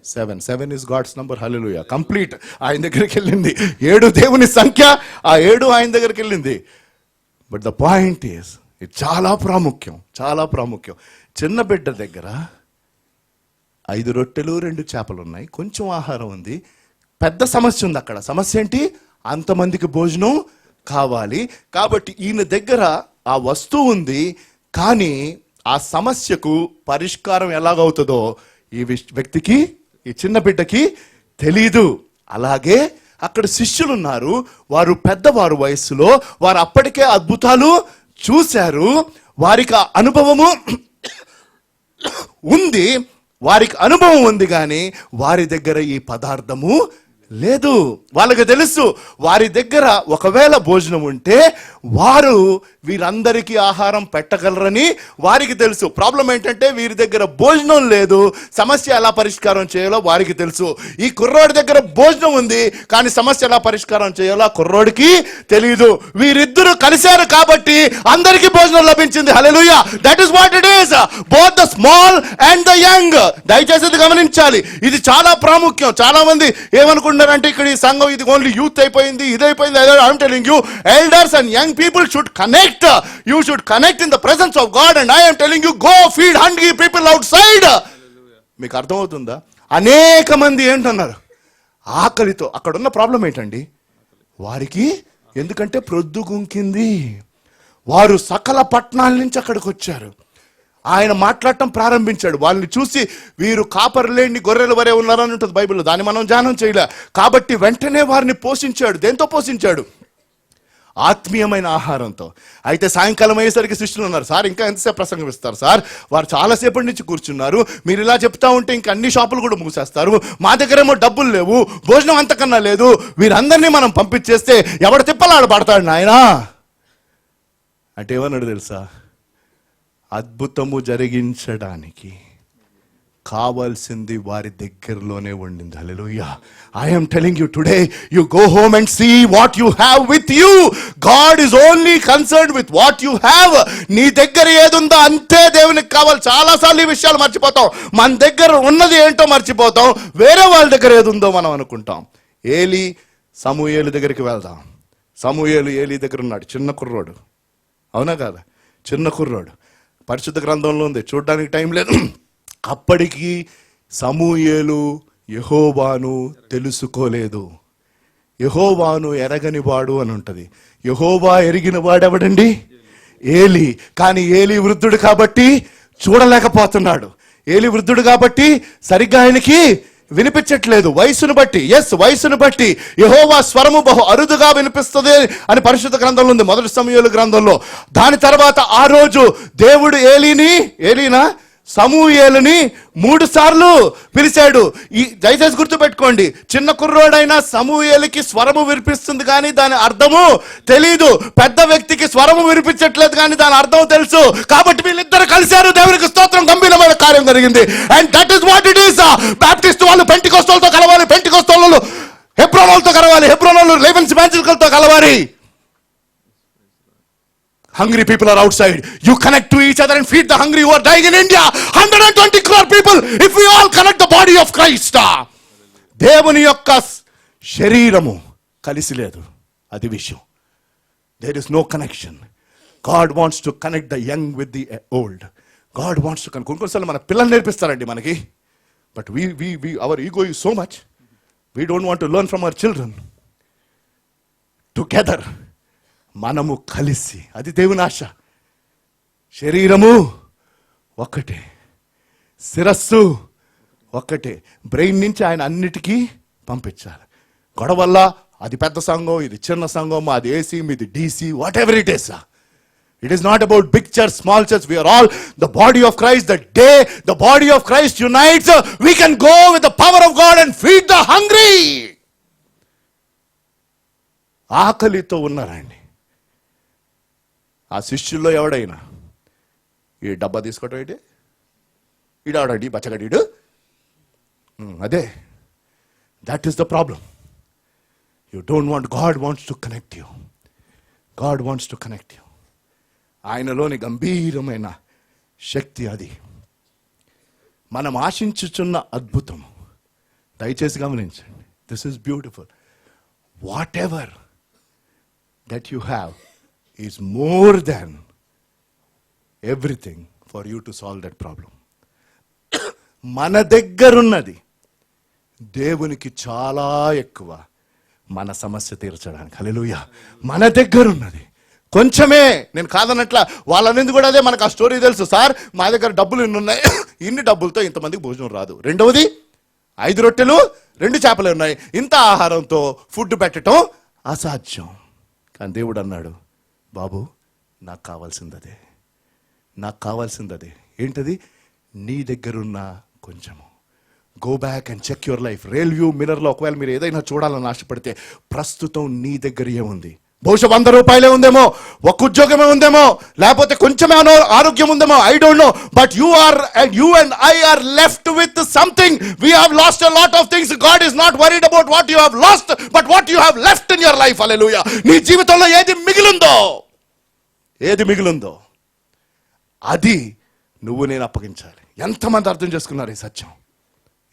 7 is God's number. Hallelujah. Complete. ఆయన దగ్గరికి వెళ్ళింది 7 దేవుని సంఖ్య, ఆ 7 ఆయన దగ్గరికి వెళ్ళింది. బట్ ద పాయింట్ ఈస్, ఇది చాలా ప్రాముఖ్యం, చాలా ప్రాముఖ్యం. చిన్న బిడ్డ దగ్గర 5 రొట్టెలు 2 చేపలు ఉన్నాయి, కొంచెం ఆహారం ఉంది. పెద్ద సమస్య ఉంది అక్కడ. సమస్య ఏంటి? అంతమందికి భోజనం కావాలి. కాబట్టి ఈయన దగ్గర ఆ వస్తువు ఉంది, కానీ ఆ సమస్యకు పరిష్కారం ఎలాగవుతుందో ఈ వ్యక్తికి, ఈ చిన్న బిడ్డకి తెలీదు. అలాగే అక్కడ శిష్యులు ఉన్నారు, వారు పెద్దవారు వయస్సులో, వారు అప్పటికే అద్భుతాలు చూశారు, వారికి ఆ అనుభవము ఉంది, వారికి అనుభవం ఉంది, కానీ వారి దగ్గర ఈ పదార్థము లేదు. వాళ్ళకి తెలుసు వారి దగ్గర ఒకవేళ భోజనం ఉంటే వారు వీరందరికీ ఆహారం పెట్టగలరని వారికి తెలుసు. ప్రాబ్లం ఏంటంటే వీరి దగ్గర భోజనం లేదు, సమస్య ఎలా పరిష్కారం చేయాలో వారికి తెలుసు. ఈ కుర్రోడి దగ్గర భోజనం ఉంది, కానీ సమస్య ఎలా పరిష్కారం చేయాలో ఆ కుర్రోడికి తెలియదు. వీరిద్దరూ కలిశారు కాబట్టి అందరికీ భోజనం లభించింది. Hallelujah. That is what it is, both the small and the young. దయచేసి ఇది గమనించాలి, ఇది చాలా ప్రాముఖ్యం. చాలా మంది ఏమనుకుంటారంటే ఇక్కడ ఈ సంఘం ఇది ఓన్లీ యూత్ అయిపోయింది, ఇదైపోయింది. I'm telling you, elders and young people should connect. You should connect in the presence of God, and I am telling you, go feed hungry people outside. మీకు అర్థమవుతుందా? అనేక మంది ఏంటన్నారు? ఆకలితో. అక్కడ ఉన్న ప్రాబ్లం ఏంటండి? వారికి ఎందుకంటే ప్రొద్దుగుంకింది. వారు సకల పట్టణాల నుంచి అక్కడికి వచ్చారు. ఆయన మాట్లాడటం ప్రారంభించాడు. వాళ్ళని చూసి వీరు కాపరు లేని గొర్రెల వరే ఉన్నారని ఉంటుంది బైబిల్లో. దాన్ని మనం ధ్యానం చేయలే. కాబట్టి వెంటనే వారిని పోషించాడు. దేంతో పోషించాడు? ఆత్మీయమైన ఆహారంతో. అయితే సాయంకాలం అయ్యేసరికి శిష్యులు ఉన్నారు, సార్ ఇంకా ఎంతసేపు ప్రసంగం ఇస్తారు సార్, వారు చాలాసేపటి నుంచి కూర్చున్నారు, మీరు ఇలా చెప్తా ఉంటే ఇంకా అన్ని షాపులు కూడా మూసేస్తారు, మా దగ్గరేమో డబ్బులు లేవు, భోజనం అంతకన్నా లేదు, వీరందరినీ మనం పంపించేస్తే ఎవడు తిప్పలాడు పడతాడు నాయనా అంటే ఏమన్నాడు తెలుసా? అద్భుతము జరిగించడానికి కావాల్సింది వారి దగ్గరలోనే ఉండింది. హల్లెలూయా. I am telling you today, you go home and see what you have with you. God is only concerned with what you have. నీ దగ్గర ఏదుందో అంతే దేవునికి కావాలి. చాలాసార్లు ఈ విషయాలు మర్చిపోతాం. మన దగ్గర ఉన్నది ఏంటో మర్చిపోతాం, వేరే వాళ్ళ దగ్గర ఏదుందో మనం అనుకుంటాం. ఏలీ సమూయేలు దగ్గరికి వెళ్దాం. సమూయేలు ఏలీ దగ్గర ఉన్నాడు, చిన్న కుర్రోడు. అవునా కాదా? చిన్న కుర్రోడు. పరిశుద్ధ గ్రంథంలో ఉంది, చూడడానికి టైం లేదు. అప్పటికి సమూయేలు యెహోవాను తెలుసుకోలేదు. యెహోవాను ఎరగని వాడు అని ఉంటుంది. యెహోవా ఎరిగిన వాడెవడండి? ఏలీ. కానీ ఏలీ వృద్ధుడు కాబట్టి చూడలేకపోతున్నాడు. ఏలీ వృద్ధుడు కాబట్టి సరిగ్గా ఆయనకి వినిపించట్లేదు. వయసును బట్టి, వయసును బట్టి యెహోవా స్వరము బహు అరుదుగా వినిపిస్తుంది అని పరిశుద్ధ గ్రంథంలో ఉంది, మొదటి సమూయేలు గ్రంథంలో. దాని తర్వాత ఆ రోజు దేవుడు సమూయేలుని 3 సార్లు పిలిచాడు. ఈ దయచేసి గుర్తుపెట్టుకోండి, చిన్న కుర్రోడైనా సమూయేలుకి స్వరము వినిపిస్తుంది కానీ దాని అర్థము తెలీదు. పెద్ద వ్యక్తికి స్వరము వినిపించట్లేదు కానీ దాని అర్థం తెలుసు. కాబట్టి వీళ్ళిద్దరు కలిశారు, దేవునికి స్తోత్రం, గంభీరమైన కార్యం జరిగింది. And that is what it is. Baptist వాళ్ళు పెంటెకోస్తోలతో కలవాలి, పెంటెకోస్తోలు హెబ్రోనోలతో కలవాలి, హెబ్రోనోలు లెవెన్స్ ఎవాంజలికల్తో కలవాలి. Hungry people are outside. You connect to each other and feed the hungry who are dying in India. 120 crore people. If we all connect the body of Christ. దేవుని యొక్క శరీరము కలిసి లేదు, అది విషయం. There is no connection. God wants to connect the young with the old. God wants to connect. కొన్నిసార్లు మన పిల్లలు నేర్పిస్తారండి మనకి. But our ego is so much. We don't want to learn from our children. Together. మనము కలిసి, అది దేవుని ఆశ. శరీరము ఒక్కటే, శిరస్సు ఒక్కటే. బ్రెయిన్ నుంచి ఆయన అన్నిటికీ పంపించాలి. గొడవల్ల అది పెద్ద సంఘం, ఇది చిన్న సంఘం, అది ఏసీ, ఇది DC, what ever it is. It is not about big church, small church. We are all the body of Christ. The day the body of Christ unites, we can go with the power of God and feed the hungry. ఆకలితో ఉన్నారండి. ఆ శిష్యుల్లో ఎవడైనా ఈ డబ్బా తీసుకోవటం ఏంటి, ఈడాడండి బచ్చగడీడు, అదే. That is the problem. You don't want. God wants to connect you. God wants to connect you. ఆయనలోని గంభీరమైన శక్తి అది. మనం ఆశించుచున్న అద్భుతం, దయచేసి గమనించండి. This is beautiful. What ever that you have is more than everything for you to solve that problem. మన దగ్గరున్నది దేవునికి చాలా ఎక్కువ మన సమస్య తీర్చడానికి. హల్లెలూయా. మన దగ్గరున్నది కొంచెమే. నేను కాదన్నట్లా, వాళ్ళనేది కూడా అదే. మనకు ఆ స్టోరీ తెలుసు. సార్ మా దగ్గర డబ్బులు ఇన్ని ఉన్నాయి, ఇన్ని డబ్బులతో ఇంతమందికి భోజనం రాదు. రెండవది 5 రొట్టెలు 2 చేపలు ఉన్నాయి, ఇంత ఆహారంతో ఫుడ్ పెట్టడం అసాధ్యం. కానీ దేవుడు అన్నాడు, బాబు నాకు కావాల్సిందదే, నాకు కావాల్సిందదే. ఏంటది? నీ దగ్గరున్న కొంచెము. Go back and check your life. Real view మిర్రర్లో ఒకవేళ మీరు ఏదైనా చూడాలని ఆశపడితే ప్రస్తుతం నీ దగ్గర ఏముంది? బహుశా 100 రూపాయలే ఉందేమో, ఒక ఉద్యోగమే ఉందేమో, లేకపోతే కొంచెమే ఆరోగ్యం ఉందేమో, I don't no. But you and I are left with something. We have lost a lot of things. God is not worried about what you have lost, but what you have left in your life. Hallelujah. నీ జీవితంలో ఏది మిగిలిందో అది నువ్వు నేను అప్పగించాలి. ఎంతమంది అర్థం చేసుకున్నారు ఈ సత్యం?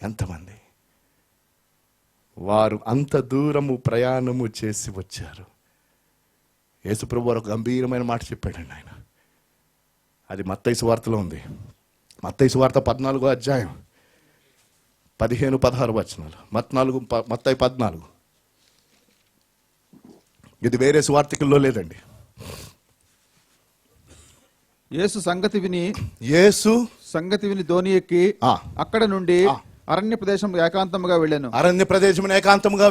ఎంతమంది? వారు అంత దూరము ప్రయాణము చేసి వచ్చారు. యేసుప్రభు ఒక గంభీరమైన మాట చెప్పాడండి ఆయన. అది మత్తయి సువార్తలో ఉంది. మత్తయి సువార్త 14వ అధ్యాయం 15-16 వచనాలు. మత్తయి 14. ఇది వేరే సువార్తికుల్లో లేదండి. యేసు సంగతి విని ధోని ఎక్కి అక్కడ నుండి అరణ్య ప్రదేశం ఏకాంతముగా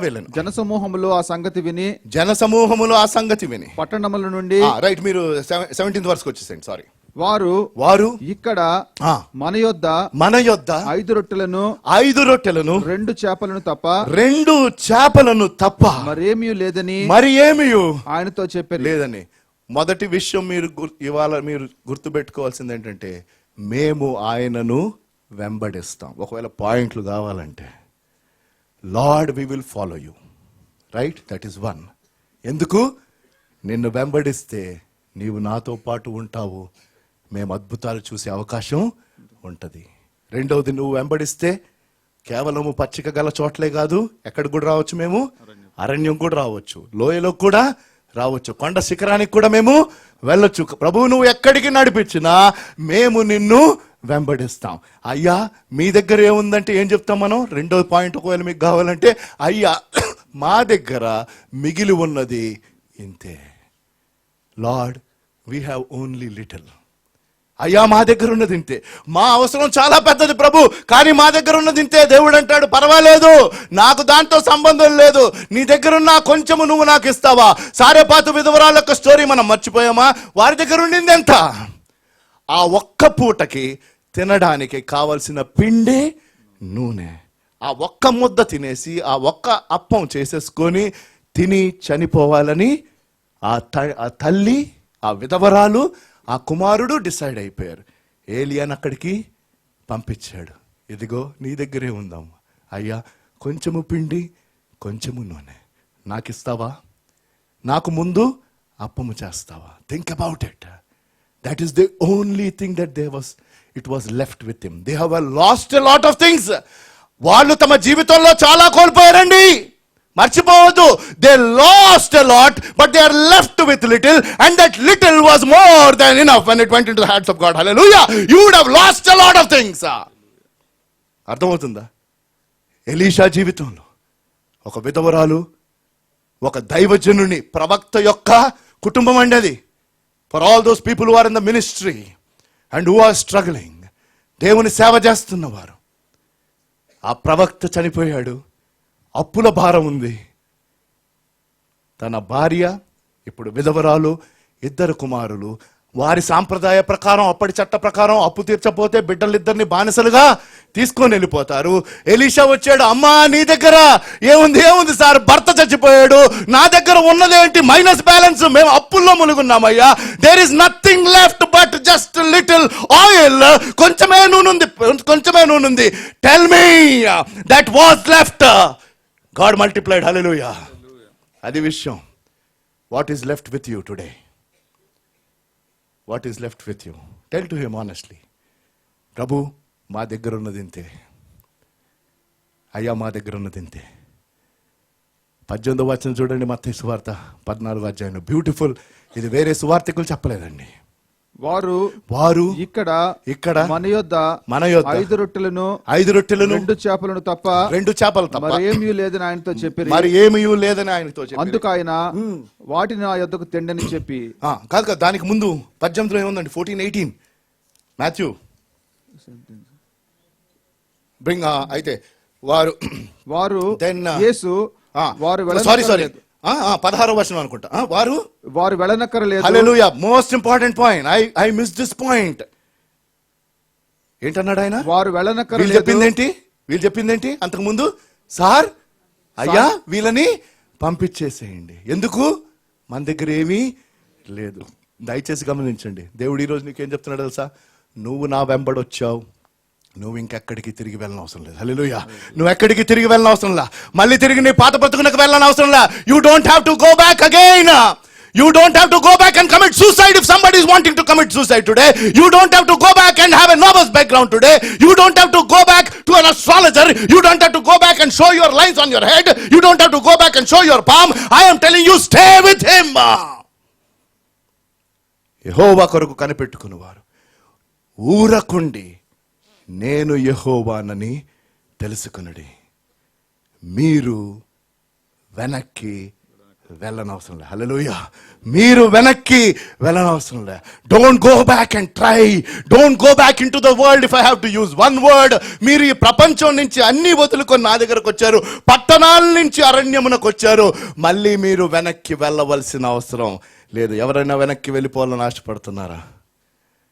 వెళ్ళాను. జనసమూహములో ఆ సంగతి విని పట్టణముల నుండి రైట్. మీరు 17th వర్స్కి వచ్చేసండి. సారీ. వారు ఇక్కడ మన యొద్ద 5 రొట్టెలను 2 చేపలను తప్ప మరేమీ లేదని ఆయనతో చెప్పారు. లేదని. మొదటి విషయం ఇవాళ మీరు గుర్తుపెట్టుకోవాల్సింది ఏంటంటే, మేము ఆయనను వెంబడిస్తాం. ఒకవేళ పాయింట్లు కావాలంటే, Lord we will follow you. Right? That is 1. ఎందుకు? నిన్ను వెంబడిస్తే నీవు నాతో పాటు ఉంటావు, మేము అద్భుతాలు చూసే అవకాశం ఉంటుంది. రెండవది, నువ్వు వెంబడిస్తే కేవలము పచ్చిక గల చోట్లే కాదు, ఎక్కడికి కూడా రావచ్చు మేము? అరణ్యం కూడా రావచ్చు, లోయలో కూడా రావచ్చు, కొండ శిఖరానికి కూడా మేము వెళ్ళొచ్చు. ప్రభువు నువ్వు ఎక్కడికి నడిపించినా మేము నిన్ను వెంబడిస్తాం. అయ్యా మీ దగ్గర ఏముందంటే ఏం చెప్తాం మనం? రెండో పాయింట్ ఒకవేళ మీకు కావాలంటే, అయ్యా మా దగ్గర మిగిలి ఉన్నది ఇంతే. Lord we have only little. అయ్యా మా దగ్గర ఉన్నది ఇంతే, మా అవసరం చాలా పెద్దది ప్రభు, కానీ మా దగ్గర ఉన్నది ఇంతే. దేవుడు అంటాడు, పర్వాలేదు, నాకు దాంతో సంబంధం లేదు, నీ దగ్గరున్న కొంచెము నువ్వు నాకు ఇస్తావా? సారెపాతు విధవరాల యొక్క స్టోరీ మనం మర్చిపోయామా? వారి దగ్గర ఉండింది ఎంత? ఆ ఒక్క పూటకి తినడానికి కావలసిన పిండి, నూనె. ఆ ఒక్క ముద్ద తినేసి ఆ ఒక్క అప్పం చేసేసుకొని తిని చనిపోవాలని ఆ తల్లి, ఆ విధవరాలు, ఆ కుమారుడు డిసైడ్ అయిపోయారు. ఏలియాని అక్కడికి పంపించాడు. ఇదిగో నీ దగ్గరే ఉందాం అయ్యా, కొంచెము పిండి కొంచెము నూనె నాకు ఇస్తావా? నాకు ముందు అప్పము చేస్తావా? Think about it. That is the only thing that it was left with him. They have lost a lot of things. వాళ్ళు తమ జీవితంలో చాలా కోల్పోయారండి. మర్చిపోవద్దు. They lost a lot but they are left with little, and that little was more than enough when it went into the hands of God. Hallelujah. You would have lost a lot of things. అర్థమవుతుందా? Elisha జీవితంలో ఒక విధవరాలు, ఒక దైవజనుని, ప్రవక్త యొక్క కుటుంబం అండి అది. For all those people who are in the ministry and who are struggling, దేవుని సేవ చేస్తున్నవారు. ఆ ప్రవక్త చనిపోయాడు, అప్పుల భారం ఉంది. తన భార్య ఇప్పుడు విధవరాలు, 2 కుమారులు. వారి సాంప్రదాయ ప్రకారం, అప్పటి చట్ట ప్రకారం అప్పు తీర్చపోతే బిడ్డలిద్దరిని బానిసలుగా తీసుకొని వెళ్ళిపోతారు. ఎలీషా వచ్చాడు, అమ్మా నీ దగ్గర ఏముంది సార్, భర్త చచ్చిపోయాడు, నా దగ్గర ఉన్నదేంటి? మైనస్ బ్యాలెన్స్, మేము అప్పుల్లో మునుగున్నామయ్యా. There is nothing left but just little oil. కొంచెమే నూనె. Tell me that was left. God multiplied. Hallelujah. అది విషయం. What is left with you today? What is left with you? Tell to him honestly, ప్రభు మా దగ్గర ఉన్నది ఇంతే. అయ్యా మా దగ్గర ఉన్నది ఇంతే. 18వ వచనం చూడండి, మత్తయి సువార్త 14వ అధ్యాయం. బ్యూటిఫుల్. ఇది వేరే సువార్తికులు చెప్పలేదండి. వారు ఇక్కడ మన యొద్ద 5 రొట్టెలను 2 చేపలను తప్ప 2 చేపలు తప్ప మరేమీ లేదని ఆయనతో చెప్పి, మరి ఏమీ లేదని ఆయనతో చెప్పి, అందుకు ఆయన వాటిని నా యొద్దకు తెండని చెప్పి. కాదు, దానికి ముందు 18లో ఏముందండి? 14:18 మాథ్యూ బ్రింగ్. అయితే వారు యేసు వారు 16వ వచనం అనుకుంటా. వారు వెళ్ళనక్కరలేదు. Hallelujah. Most important point. I miss this point. ఏంటన్నాడు ఆయన? వారు వెళ్ళనక్కరలేదు. వీళ్ళు చెప్పిందేంటి అంతకు ముందు? సార్ అయ్యా వీళ్ళని పంపించేసేయండి. ఎందుకు? మన దగ్గర ఏమీ లేదు. దయచేసి గమనించండి. దేవుడు ఈరోజు నీకేం చెప్తున్నాడు తెలుసా? నువ్వు నా వెంబడొచ్చావు, నువ్వు ఇంకెక్కడికి తిరిగి వెళ్ళని అవసరం లేదు. హల్లెలూయా. నువ్వు ఎక్కడికి తిరిగి వెళ్ళని అవసరం లా. మళ్ళీ తిరిగి నీ పాత బ్రతుకునకు వెళ్ళని అవసరం లా. You don't have to go back again. You don't have to go back and commit suicide if somebody is wanting to commit suicide today. You don't have to go back and have a nervous background today. You don't have to go back to an astrologer. You don't have to go back and show your lines on your head. You don't have to go back and show your palm. I am telling you, stay with him. యెహోవా కొరకు కనిపెట్టుకునేవారు ఊరకుండి నేను యెహోవానని తెలుసుకొనుడి. మీరు వెనక్కి వెళ్ళనవసరం లే. హల్లెలూయా. మీరు వెనక్కి వెళ్ళనవసరం లే. Don't go back and try. Don't go back in to the world. If I have to use one word, మీరు ఈ ప్రపంచం నుంచి అన్ని వదులుకొని నా దగ్గరకు వచ్చారు, పట్టణాల నుంచి అరణ్యమునకు వచ్చారు. మళ్ళీ మీరు వెనక్కి వెళ్ళవలసిన అవసరం లేదు. ఎవరైనా వెనక్కి వెళ్ళిపోవాలని ఆశపడుతున్నారా?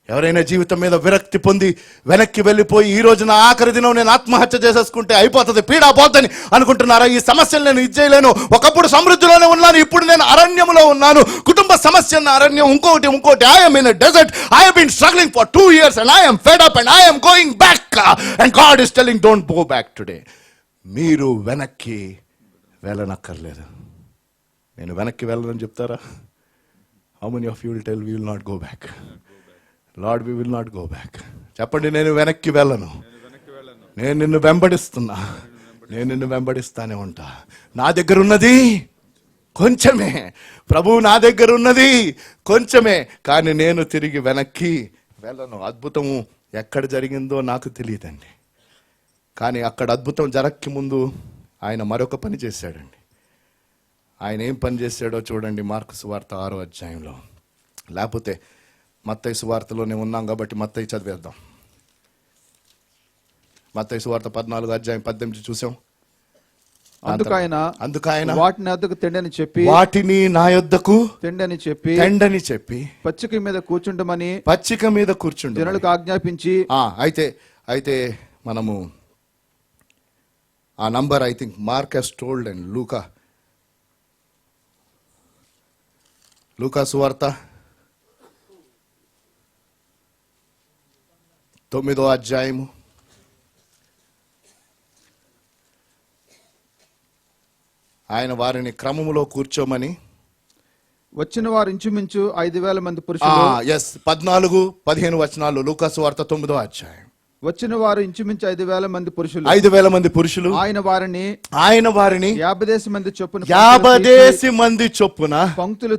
ఎవరైనా జీవితం మీద విరక్తి పొంది వెనక్కి వెళ్ళిపోయి ఈ రోజు నా ఆఖరి దినం నేను ఆత్మహత్య చేసేసుకుంటే అయిపోతుంది, పీడా పోతుంది అనుకుంటున్నారా? ఈ సమస్యలు నేను ఇచ్చేయలేను. ఒకప్పుడు సమృద్ధిలోనే ఉన్నాను, ఇప్పుడు నేను అరణ్యంలో ఉన్నాను. కుటుంబ సమస్య అరణ్యం, ఇంకోటి. I am in a desert. I have been struggling for 2 years and I am fed up and I am going back. And God is telling, don't go back today. మీరు వెనక్కి వెళ్ళనక్కర్లేదు. నేను వెనక్కి వెళ్ళనని చెప్తారా? How many of you will tell we will not go back? Lord, we will not go back. చెప్పండి, నేను వెనక్కి వెళ్ళను. నేను నిన్ను వెంబడిస్తున్నా. నేను నిన్ను వెంబడిస్తానే ఉంటా. నా దగ్గర ఉన్నది కొంచెమే. ప్రభు నా దగ్గర ఉన్నది కొంచెమే, కానీ నేను తిరిగి వెనక్కి వెళ్ళను. అద్భుతము ఎక్కడ జరిగిందో నాకు తెలియదండి, కానీ అక్కడ అద్భుతం జరగక ముందు ఆయన మరొక పని చేశాడండి. ఆయన ఏం పని చేశాడో చూడండి, మార్కు సువార్త 6వ అధ్యాయంలో. లేకపోతే మత్తయి సువార్తలోనే ఉన్నాం కాబట్టి మత్తయి చదివేద్దాం. మత్తయి సువార్త 14వ అధ్యాయం 18 చూసాం. అందుకైన వాటిని అద్దకు తెండని చెప్పి, వాటిని నా యొద్దకు తెండని చెప్పి పచ్చిక మీద కూర్చుండు జనులకు ఆజ్ఞాపించి. అయితే మనము ఆ number I think Mark has told and Luka సువార్త 9వ అధ్యాయము ఆయన వారిని క్రమములో కూర్చోమని వచ్చిన వారు ఇంచుమించు 5,000 మంది పురుషులు. 14-15 వచనాలు లూకా సువార్త 9వ అధ్యాయం. వచ్చిన వారు ఇంచుమించు 5,000 మంది పురుషులు. 5,000 మంది పురుషులు. ఆయన వారిని 50 మంది చొప్పున పంక్తులు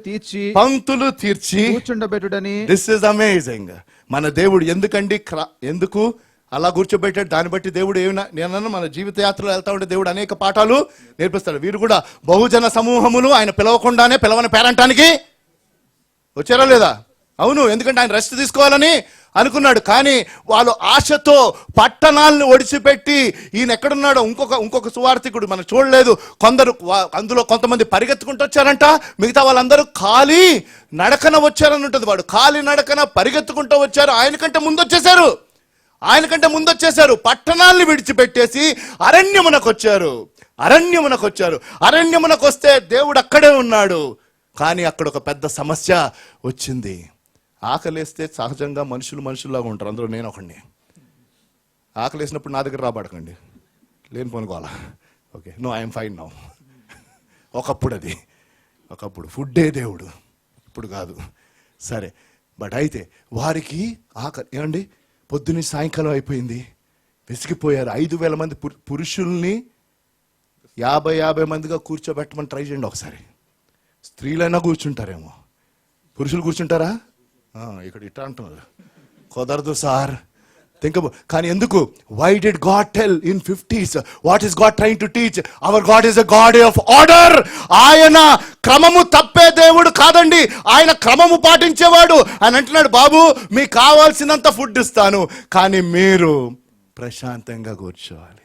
తీర్చి కూర్చుండబెట్టుడని. This is amazing. మన దేవుడు ఎందుకు అలా కూర్చోబెట్టాడు? దాన్ని బట్టి దేవుడు నేను మన జీవిత యాత్రలో వెళ్తా ఉంటే దేవుడు అనేక పాఠాలు నేర్పిస్తాడు. వీరు కూడా బహుజన సమూహములు ఆయన పిలవకుండానే పిలవని పేరంటానికి వచ్చారా లేదా? అవును, ఎందుకంటే ఆయన రెస్ట్ తీసుకోవాలని అనుకున్నాడు. కానీ వాళ్ళు ఆశతో పట్టణాలను ఒడిచిపెట్టి ఈయన ఎక్కడున్నాడో ఇంకొక సువార్థికుడు మనం చూడలేదు. అందులో కొంతమంది పరిగెత్తుకుంటూ వచ్చారంట, మిగతా వాళ్ళందరూ ఖాళీ నడకన వచ్చారని ఉంటుంది. వాడు ఖాళీ నడకన పరిగెత్తుకుంటూ వచ్చారు. ఆయనకంటే ముందు వచ్చేసారు. పట్టణాలను విడిచిపెట్టేసి అరణ్యమునకు వచ్చారు. అరణ్యమునకు వస్తే దేవుడు అక్కడే ఉన్నాడు. కానీ అక్కడ ఒక పెద్ద సమస్య వచ్చింది. ఆకలేస్తే సహజంగా మనుషుల్లాగా ఉంటారు. అందులో నేను ఒకడిని. ఆకలేసినప్పుడు నా దగ్గర రాబడకండి, లేని పనుకోవాలా. Okay, no, I'm fine now. ఒకప్పుడు ఫుడ్డే దేవుడు, ఇప్పుడు కాదు. సరే, బట్ అయితే వారికి ఆకలి ఏమండి, పొద్దున్న సాయంకాలం అయిపోయింది, విసిగిపోయారు. 5,000 మంది పురుషుల్ని 50 మందిగా కూర్చోబెట్టమని ట్రై చేయండి ఒకసారి. స్త్రీలైనా కూర్చుంటారేమో, పురుషులు కూర్చుంటారా? ఇక్కడ ఇట్లా అంటున్నారు, కుదరదు సార్. కానీ ఎందుకు? Why did God tell in 50s? What is God trying to teach? Our God is a God of order. ఆయన క్రమము తప్పే దేవుడు కాదండి, ఆయన క్రమము పాటించేవాడు. ఆయన అంటున్నాడు, బాబు మీకు కావాల్సినంత ఫుడ్ ఇస్తాను, కానీ మీరు ప్రశాంతంగా కూర్చోవాలి.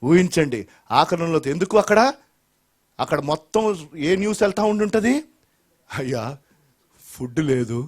ఊహించండి, ఆకరణలో ఎందుకు అక్కడ మొత్తం ఏ న్యూస్ వెళ్తా ఉండుంటుంది? అయ్యా ఫుడ్ లేదు,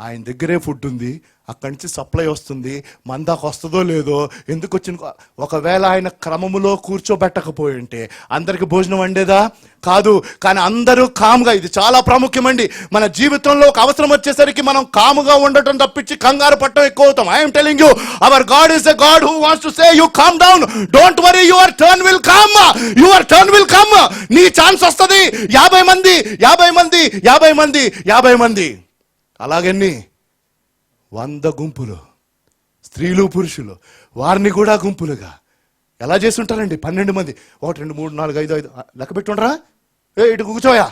ఆయన దగ్గరే ఫుడ్ ఉంది, అక్కడి నుంచి సప్లై వస్తుంది, మందాకు వస్తుందో లేదో, ఎందుకు వచ్చిన. ఒకవేళ ఆయన క్రమములో కూర్చోబెట్టకపోయి ఉంటే అందరికి భోజనం వండేదా? కాదు. కానీ అందరూ కామ్గా, ఇది చాలా ప్రాముఖ్యమండి మన జీవితంలో. ఒక అవసరం వచ్చేసరికి మనం కాముగా ఉండటం తప్పించి కంగారు పట్టడం ఎక్కువ అవుతాం. I'm telling you, hour God is a God who wants to say you calm down, don't worry, your turn will come, your turn will come. నీ ఛాన్స్ వస్తుంది. 50 మంది 50 మంది 50 మంది 50 మంది అలాగన్నీ 100 గుంపులు, స్త్రీలు పురుషులు, వారిని కూడా గుంపులుగా ఎలా చేసి ఉంటారండి? 12 మంది, 1 2 3 4 5 5 లెక్క పెట్టుండరా? ఇటు కూర్చోయా?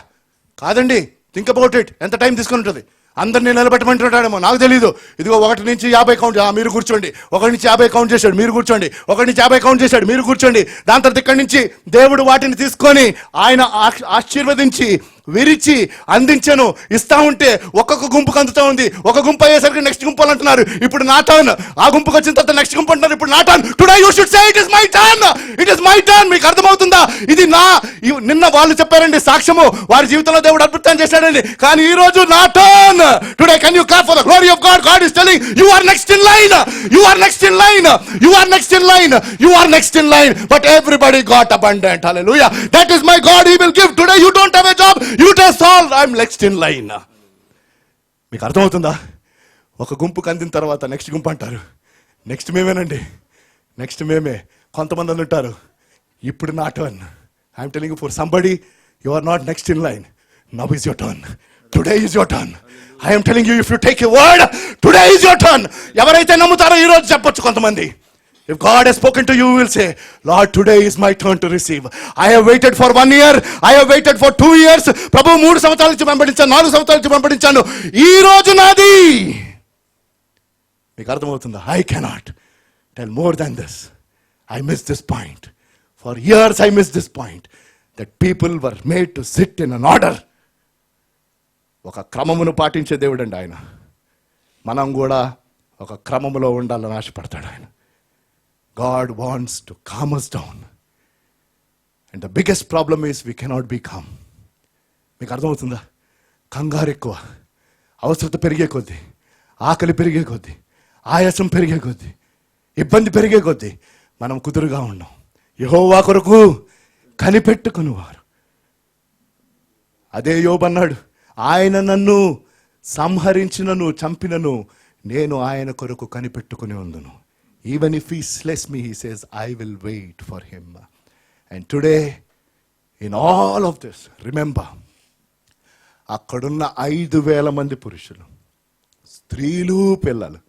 కాదండి, థింక్ అబౌట్ ఇట్. ఎంత టైం తీసుకుని ఉంటుంది? అందరినీ నిలబెట్టమంటుంటాడేమో, నాకు తెలీదు. ఇదిగో 1 నుంచి 50 కౌంట్, మీరు కూర్చోండి. 1 నుంచి 50 కౌంట్ చేశాడు, మీరు కూర్చోండి. 1 నుంచి 50 కౌంట్ చేశాడు, మీరు కూర్చోండి. దాని తర్వాత ఇక్కడి నుంచి దేవుడు వాటిని తీసుకొని ఆయన ఆశీర్వదించి విరిచి అందించను ఇస్తా ఉంటే ఒక్కొక్క గుంపుకు అందుతా ఉంది. ఒక గుంపు అయ్యేసరికి నెక్స్ట్ గుంపు అంటున్నారు, ఇప్పుడు నా టర్న్. ఆ గుంపుకి వచ్చిన తర్వాత నెక్స్ట్ గుంపు అంటున్నారు, ఇప్పుడు నా turn. Today you should say it is my turn, it is my turn. మీకు అర్థమవుతుందా? ఇది నిన్న వాళ్ళు చెప్పారండి సాక్ష్యము, వారి జీవితంలో దేవుడు అద్భుతం చేశాడండి, కానీ ఈ రోజు నా turn. Today can you clap for the glory of God? God is telling you are next in line, you are next in line, you are next in line, you are next in line. But everybody got abundant. Hallelujah. That is my God, he will give. Today you don't have a job, you just all, I'm next in line. మీకు అర్థమవుతుందా? ఒక గుంపుకు అందిన తర్వాత next గుంపు అంటారు, next మేమేనండి, next మేమే. కొంతమంది ఉంటారు, ఇప్పుడు నా turn. I'm telling you, for somebody you are not next in line, now is your turn. Today is your turn. I'm telling you, if you take a word, today is your turn. ఎవరైతే నమ్ముతారో ఈ రోజు చెప్పొచ్చు కొంతమంది. If God has spoken to you, you will say, Lord, today is my turn to receive. I have waited for 1 year. I have waited for 2 years. ప్రభు 3 సంవత్సరాల నుంచి వెంబడించాను, 4 సంవత్సరాల నుంచి వెంబడించాను, ఈ రోజు నాది. మీకు అర్థమవుతుందా? I cannot tell more than this. I missed this point. For years I missed this point. That people were made to sit in an order. ఒక క్రమమును పాటించే దేవుడు అండి ఆయన. మనం కూడా ఒక క్రమములో ఉండాలని ఆశపడతాడు ఆయన. God wants to calm us down. And the biggest problem is we cannot be calm. మీకు అర్థమవుతుందా? కంగారు ఎక్కువ, అవసరత పెరిగే కొద్దీ, ఆకలి పెరిగే కొద్దీ, ఆయాసం పెరిగే కొద్దీ, ఇబ్బంది పెరిగే కొద్దీ మనం కుదురుగా ఉన్నాం. యెహోవా కొరకు కనిపెట్టుకునేవారు. అదే యోబు అన్నాడు, ఆయన నన్ను సంహరించినను చంపినను నేను ఆయన కొరకు కనిపెట్టుకుని ఉందును. Even if he slays me, he says, I will wait for him. And today, in all of this, remember, అక్కడున్న 5,000 మంది పురుషులు, స్త్రీలు, పిల్లలు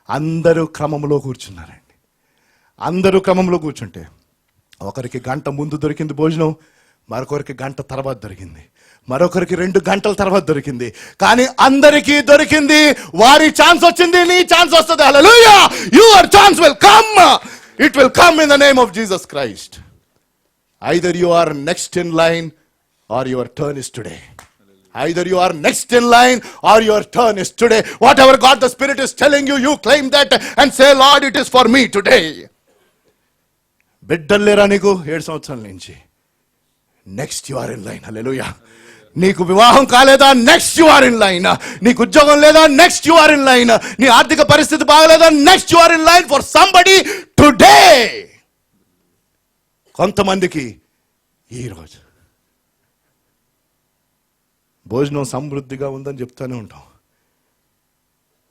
అందరూ క్రమంలో కూర్చున్నారండి. అందరూ క్రమంలో కూర్చుంటే ఒకరికి గంట ముందు దొరికింది భోజనం, మరొకరికి గంట తర్వాత దొరికింది, మరొకరికి 2 గంటల తర్వాత దొరికింది. కానీ అందరికీ దొరికింది. వారి ఛాన్స్ వచ్చింది, నీ ఛాన్స్ వస్తుంది. Hallelujah. Your chance will come. It will come in the name of Jesus Christ. Either you are next in line or your turn is today. Either you are next in line or your turn is today. Whatever God the Spirit is telling you, you claim that and say, Lord, it is for me today. బిడ్డలు లేరా నీకు 7 సంవత్సరాల నుంచి? Next you are in line. Hallelujah. నీకు వివాహం కాలేదా? Next you are in line. నీకు ఉద్యోగం లేదా? Next you are in line. నీ ఆర్థిక పరిస్థితి బాగలేదా? Next you are in line for somebody today. కొంతమందికి ఈరోజు భోజనం సమృద్ధిగా ఉందని చెప్తూనే ఉంటాం,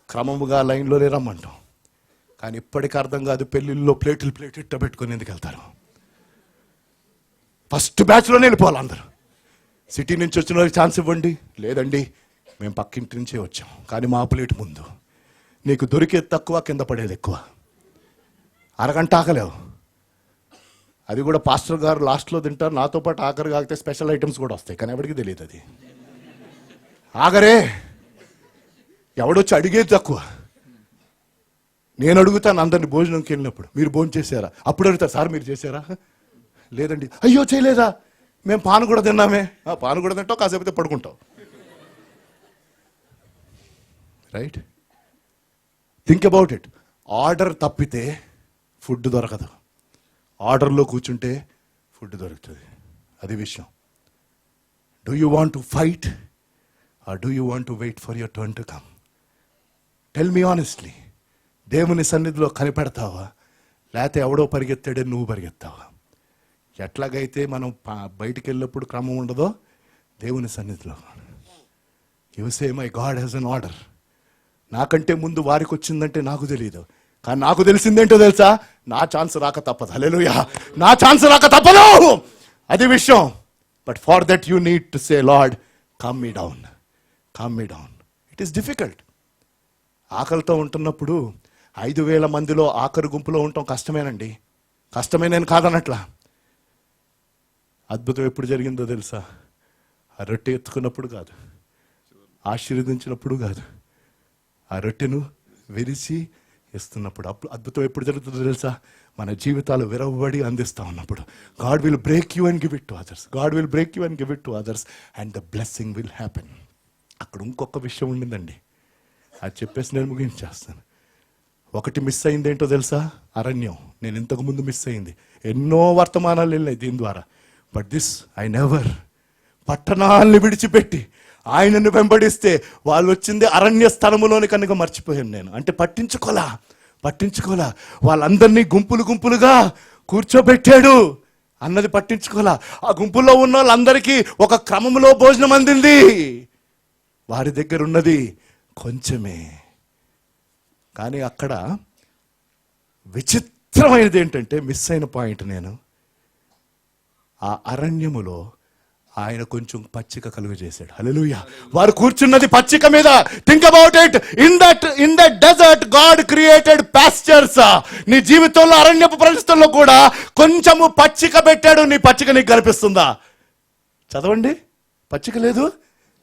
క్రమముగా లైన్లోనే రమ్మంటాం. కానీ ఇప్పటికీ అర్థం కాదు, పెళ్ళిళ్ళలో ప్లేట్ ఇట్ట పెట్టుకొని ఎందుకు వెళ్తారు? ఫస్ట్ బ్యాచ్లోనే వెళ్ళిపోవాలి అందరూ. సిటీ నుంచి వచ్చిన వాళ్ళకి ఛాన్స్ ఇవ్వండి. లేదండి, మేము పక్కింటి నుంచే వచ్చాం, కానీ మా ప్లేట్ ముందు. నీకు దొరికేది తక్కువ, కింద పడేది ఎక్కువ. అరగంట ఆకలేవు, అది కూడా పాస్టర్ గారు లాస్ట్లో తింటారు, నాతో పాటు ఆఖరి కాగితే స్పెషల్ ఐటమ్స్ కూడా వస్తాయి, కానీ ఎవరికి తెలియదు అది. ఆఖరే ఎవడొచ్చి అడిగేది తక్కువ. నేను అడుగుతాను అందరిని భోజనంకి వెళ్ళినప్పుడు, మీరు భోజనం చేశారా? అప్పుడు అడుగుతారు, సార్ మీరు చేశారా? లేదండి. అయ్యో చేయలేదా? మేము పాను కూడా తిన్నామే. పాను కూడా తింటావు, కాసేపు అయితే పడుకుంటావు. Right? Think about it. Order తప్పితే ఫుడ్ దొరకదు, ఆర్డర్లో కూర్చుంటే ఫుడ్ దొరుకుతుంది. అది విషయం. Do you want to fight or do you want to wait for your turn to come? Tell me honestly. దేవుని సన్నిధిలో కనిపెడతావా, లేకపోతే ఎవడో పరిగెత్తాడే నువ్వు పరిగెత్తావా? ఎట్లాగైతే మనం బయటికి వెళ్ళినప్పుడు క్రమం ఉండదో, దేవుని సన్నిధిలో you say my God has an order. నాకంటే ముందు వారికి వచ్చిందంటే నాకు తెలియదు, కానీ నాకు తెలిసిందేంటో తెలుసా? నా ఛాన్స్ రాక తప్పదు. హల్లెలూయా, నా ఛాన్స్ రాక తప్పదు. అది విషయం. But for that you need to say Lord come me down, come me down. It is difficult. ఆకలితో ఉంటున్నప్పుడు 5,000 మందిలో ఆఖరి గుంపులో ఉండటం కష్టమేనండి, కష్టమే, నేను కాదనట్లా. అద్భుతం ఎప్పుడు జరిగిందో తెలుసా? ఆ రొట్టె ఎత్తుకున్నప్పుడు కాదు, ఆశీర్వదించినప్పుడు కాదు, ఆ రొట్టెను విరిచి ఇస్తున్నప్పుడు. అప్పుడు అద్భుతం ఎప్పుడు జరుగుతుందో తెలుసా? మన జీవితాలు విరవబడి అందిస్తూ ఉన్నప్పుడు. God will break you and give it to others. God will break you and give it to others and the blessing will happen. అక్కడ ఇంకొక విషయం ఉండిందండి, అది చెప్పేసి నేను ముగించేస్తాను. ఒకటి మిస్ అయింది ఏంటో తెలుసా? అరణ్యం. నేను ఇంతకుముందు మిస్ అయింది, ఎన్నో వర్తమానాలు వెళ్ళినాయి దీని ద్వారా. But this I never. పట్టణాలను విడిచిపెట్టి ఆయనను వెంబడిస్తే వాళ్ళు వచ్చింది అరణ్య స్థలములోని కనుక మర్చిపోయాను నేను. అంటే పట్టించుకోలా. వాళ్ళందరినీ గుంపులు గుంపులుగా కూర్చోబెట్టాడు అన్నది పట్టించుకోలా. ఆ గుంపుల్లో ఉన్న వాళ్ళందరికీ ఒక క్రమంలో భోజనం అందింది. వారి దగ్గర ఉన్నది కొంచెమే. కానీ అక్కడ విచిత్రమైనది ఏంటంటే, మిస్ అయిన పాయింట్ నేను, ఆ అరణ్యములో ఆయన కొంచెం పచ్చిక కలుగ చేశాడు. హల్లెలూయా. వారు కూర్చున్నది పచ్చిక మీద. Think about it. In that desert God created pastures. నీ జీవితంలో అరణ్యపు పరిస్థితుల్లో కూడా కొంచెము పచ్చిక పెట్టాడు. నీ పచ్చిక నీకు కనిపిస్తుందా? చదవండి. పచ్చిక లేదు.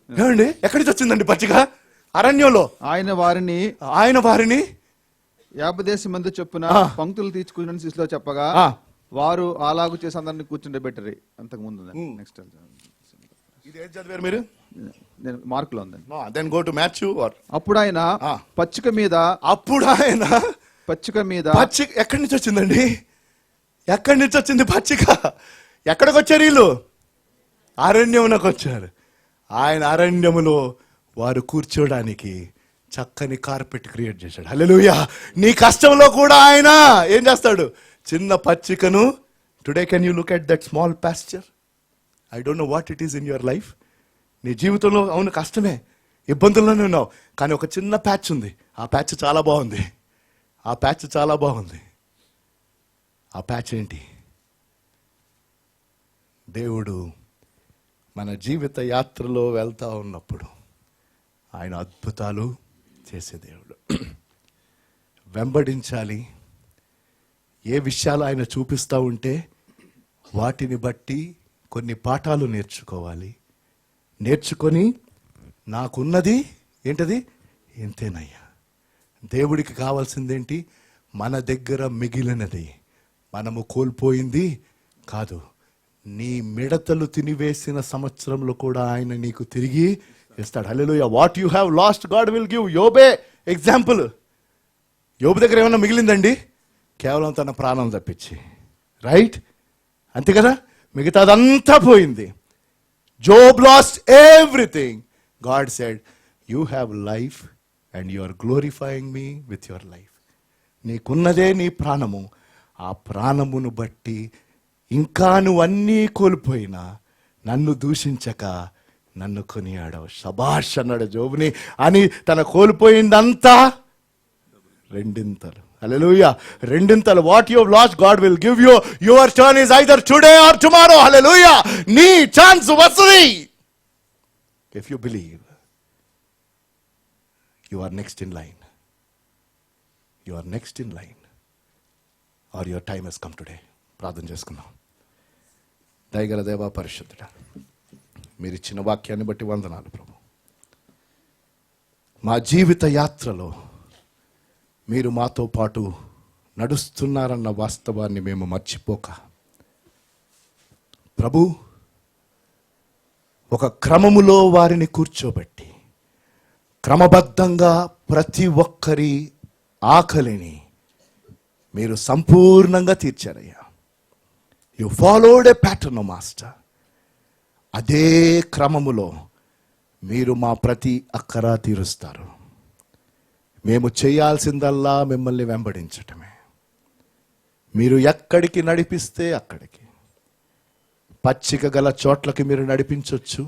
ఏమండి, ఎక్కడి నుంచి వచ్చిందండి పచ్చిక? అరణ్యంలో ఆయన వారిని 50 మంది చొప్పున పంక్తులు తీసుకుని శిష్యులో చెప్పగా వారు అలాగు చేసి అందరిని కూర్చుండబెట్టరు. అంతకు ముందు నెక్స్ట్ ఇది ఏం చదివారు మీరు? నేను మార్కులో ఉందండి. Then go to Matthew. అప్పుడు ఆయన పచ్చిక మీద పచ్చిక ఎక్కడి నుంచి వచ్చిందండి? ఎక్కడి నుంచి వచ్చింది పచ్చిక? ఎక్కడికి వచ్చారు వీళ్ళు? అరణ్యమునకు వచ్చారు. ఆయన అరణ్యములో వారు కూర్చోడానికి చక్కని కార్పెట్ క్రియేట్ చేశాడు. హల్లెలూయా. నీ కష్టంలో కూడా ఆయన ఏం చేస్తాడు? చిన్న పచ్చికను. Today can you look at that small pasture? I don't know what it is in your life. నీ జీవితంలో అవును కష్టమే, ఇబ్బందుల్లోనే ఉన్నావు, కానీ ఒక చిన్న ప్యాచ్ ఉంది. ఆ ప్యాచ్ చాలా బాగుంది. ఆ ప్యాచ్ ఏంటి? దేవుడు మన జీవిత యాత్రలో వెళ్తా ఉన్నప్పుడు ఆయన అద్భుతాలు చేసే దేవుడు. వెంబడించాలి. ఏ విషయాలు ఆయన చూపిస్తూ ఉంటే వాటిని బట్టి కొన్ని పాఠాలు నేర్చుకొని నాకున్నది ఏంటది? ఇంతేనయ్యా. దేవుడికి కావాల్సిందేంటి? మన దగ్గర మిగిలినది, మనము కోల్పోయింది కాదు. నీ మిడతలు తినివేసిన సంవత్సరంలో కూడా ఆయన నీకు తిరిగి ఇస్తాడు. Hallelujah. What you have lost God will give. యోబే ఎగ్జాంపుల్. యోబు దగ్గర ఏమన్నా మిగిలిందండి? కేవలం తన ప్రాణం తప్పించి. రైట్? అంతే కదా, మిగతాదంతా పోయింది. Job lost everything. God said, you have life and you are glorifying me with your life. నీకున్నదే నీ ప్రాణము. ఆ ప్రాణమును బట్టి ఇంకా నువ్వన్నీ కోల్పోయినా నన్ను దూషించక నన్ను కొనియాడవు. శబాష్ అన్నాడు జోబుని. అని తన కోల్పోయిందంతా రెండింతలు. హల్లెలూయా. రెండింతలు. What you have lost God will give you. Your turn is either today or tomorrow. Hallelujah. నీ ఛాన్స్ వస్తుంది. If you believe, you are next in line. You are next in line, or your time has come today. ప్రార్థన చేసుకుందాం. దయగల దేవా, పరిశుద్ధుడా, మీరు ఇచ్చిన వాక్యాన్ని బట్టి వందనాలు ప్రభు. మా జీవిత యాత్రలో మీరు మాతో పాటు నడుస్తున్నారన్న వాస్తవాన్ని మేము మర్చిపోక ప్రభు, ఒక క్రమములో వారిని కూర్చోబెట్టి క్రమబద్ధంగా ప్రతి ఒక్కరి ఆకలిని మీరు సంపూర్ణంగా తీర్చారయ్యా. You followed a pattern master. అదే క్రమములో మీరు మా ప్రతి అక్కర తీరుస్తారు. మేము చేయాల్సిందల్లా మిమ్మల్ని వెంబడించటమే. మీరు ఎక్కడికి నడిపిస్తే అక్కడికి, పచ్చిక గల చోట్లకి మీరు నడిపించవచ్చు,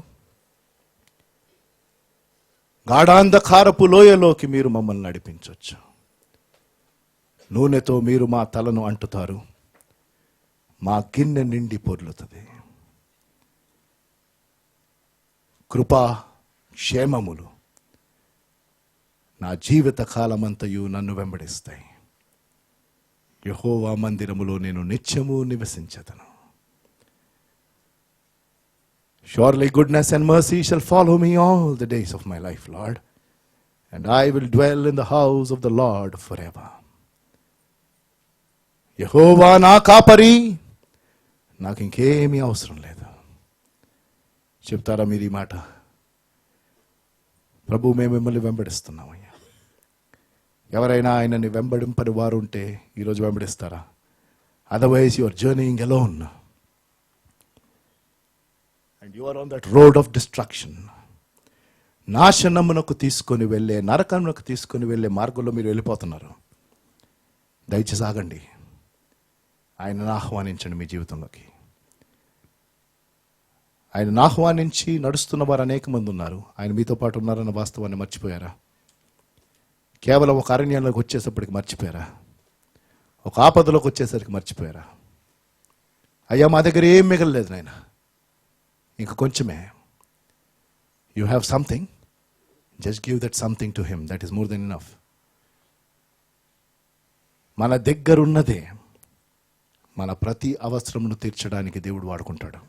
గాఢాంధకారపు లోయలోకి మీరు మమ్మల్ని నడిపించవచ్చు. నూనెతో మీరు మా తలను అంటుతారు, మా గిన్నె నిండి పొర్లుతుంది. కృపా క్షేమములు నా జీవిత కాలమంతయు నన్ను వెంబడిస్తాయి. యెహోవా మందిరములో నేను నిత్యము నివసించదను. Surely goodness and mercy shall follow me all the days of my life, Lord, and I will dwell in the house of the Lord forever. యెహోవా నా కాపరి, నాకు ఇంకేమీ అవసరం లేదు. చెప్తారా మీరు ఈ మాట? ప్రభు, మేము మిమ్మల్ని వెంబడిస్తున్నామయ్యా. ఎవరైనా ఆయనని వెంబడింపని వారు ఉంటే ఈరోజు వెంబడిస్తారా? Otherwise you are journeying alone and you are on that road of destruction. నాశనమునకు తీసుకొని వెళ్ళే, నరకమునకు తీసుకొని వెళ్ళే మార్గంలో మీరు వెళ్ళిపోతున్నారు. దయచేసి ఆగండి. ఆయనను ఆహ్వానించండి మీ జీవితంలోకి. ఆయనను ఆహ్వానించి నడుస్తున్న వారు అనేక మంది ఉన్నారు. ఆయన మీతో పాటు ఉన్నారన్న వాస్తవాన్ని మర్చిపోయారా? కేవలం ఒక అరణ్యంలోకి వచ్చేసప్పటికి మర్చిపోయారా? ఒక ఆపదలోకి వచ్చేసరికి మర్చిపోయారా? అయ్యా, మా దగ్గర ఏం మిగలలేదు నాయన, ఇంక కొంచెమే. You have something, just give that something to him, that is more than enough. మన దగ్గరున్నదే మన ప్రతి అవసరమును తీర్చడానికి దేవుడు వాడుకుంటాడు.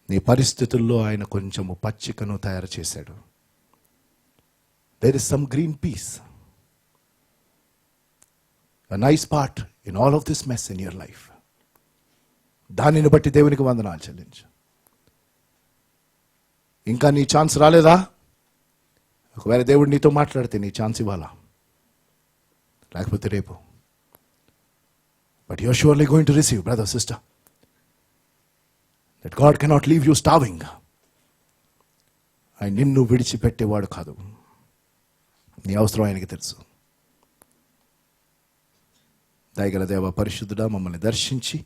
నీ పరిస్థితుల్లో ఆయన కొంచెము పచ్చికను తయారు చేశాడు. There is some green piece, a nice part in all of this mess in your life. దానిని బట్టి దేవునికి వందనాలు చెల్లించు. ఇంకా నీ ఛాన్స్ రాలేదా? ఒకవేళ దేవుడు నీతో మాట్లాడితే నీ ఛాన్స్ ఇవ్వాలా, లేకపోతే రేపు. But you are surely going to receive, brother, sister, that God cannot leave you starving. ఆయన నిన్ను విడిచిపెట్టేవాడు కాదు. నీ అవసరం ఆయనకి తెలుసు. దయగల దేవ, పరిశుద్ధుడా, మమ్మల్ని దర్శించి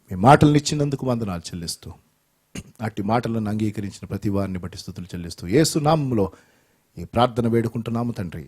మీ మాటలను ఇచ్చినందుకు వందనాలు చెల్లిస్తూ, అట్టి మాటలను అంగీకరించిన ప్రతి వారిని బట్టి స్తుతులు చెల్లిస్తూ, యేసు నామములో ఈ ప్రార్థన వేడుకుంటున్నాము తండ్రి.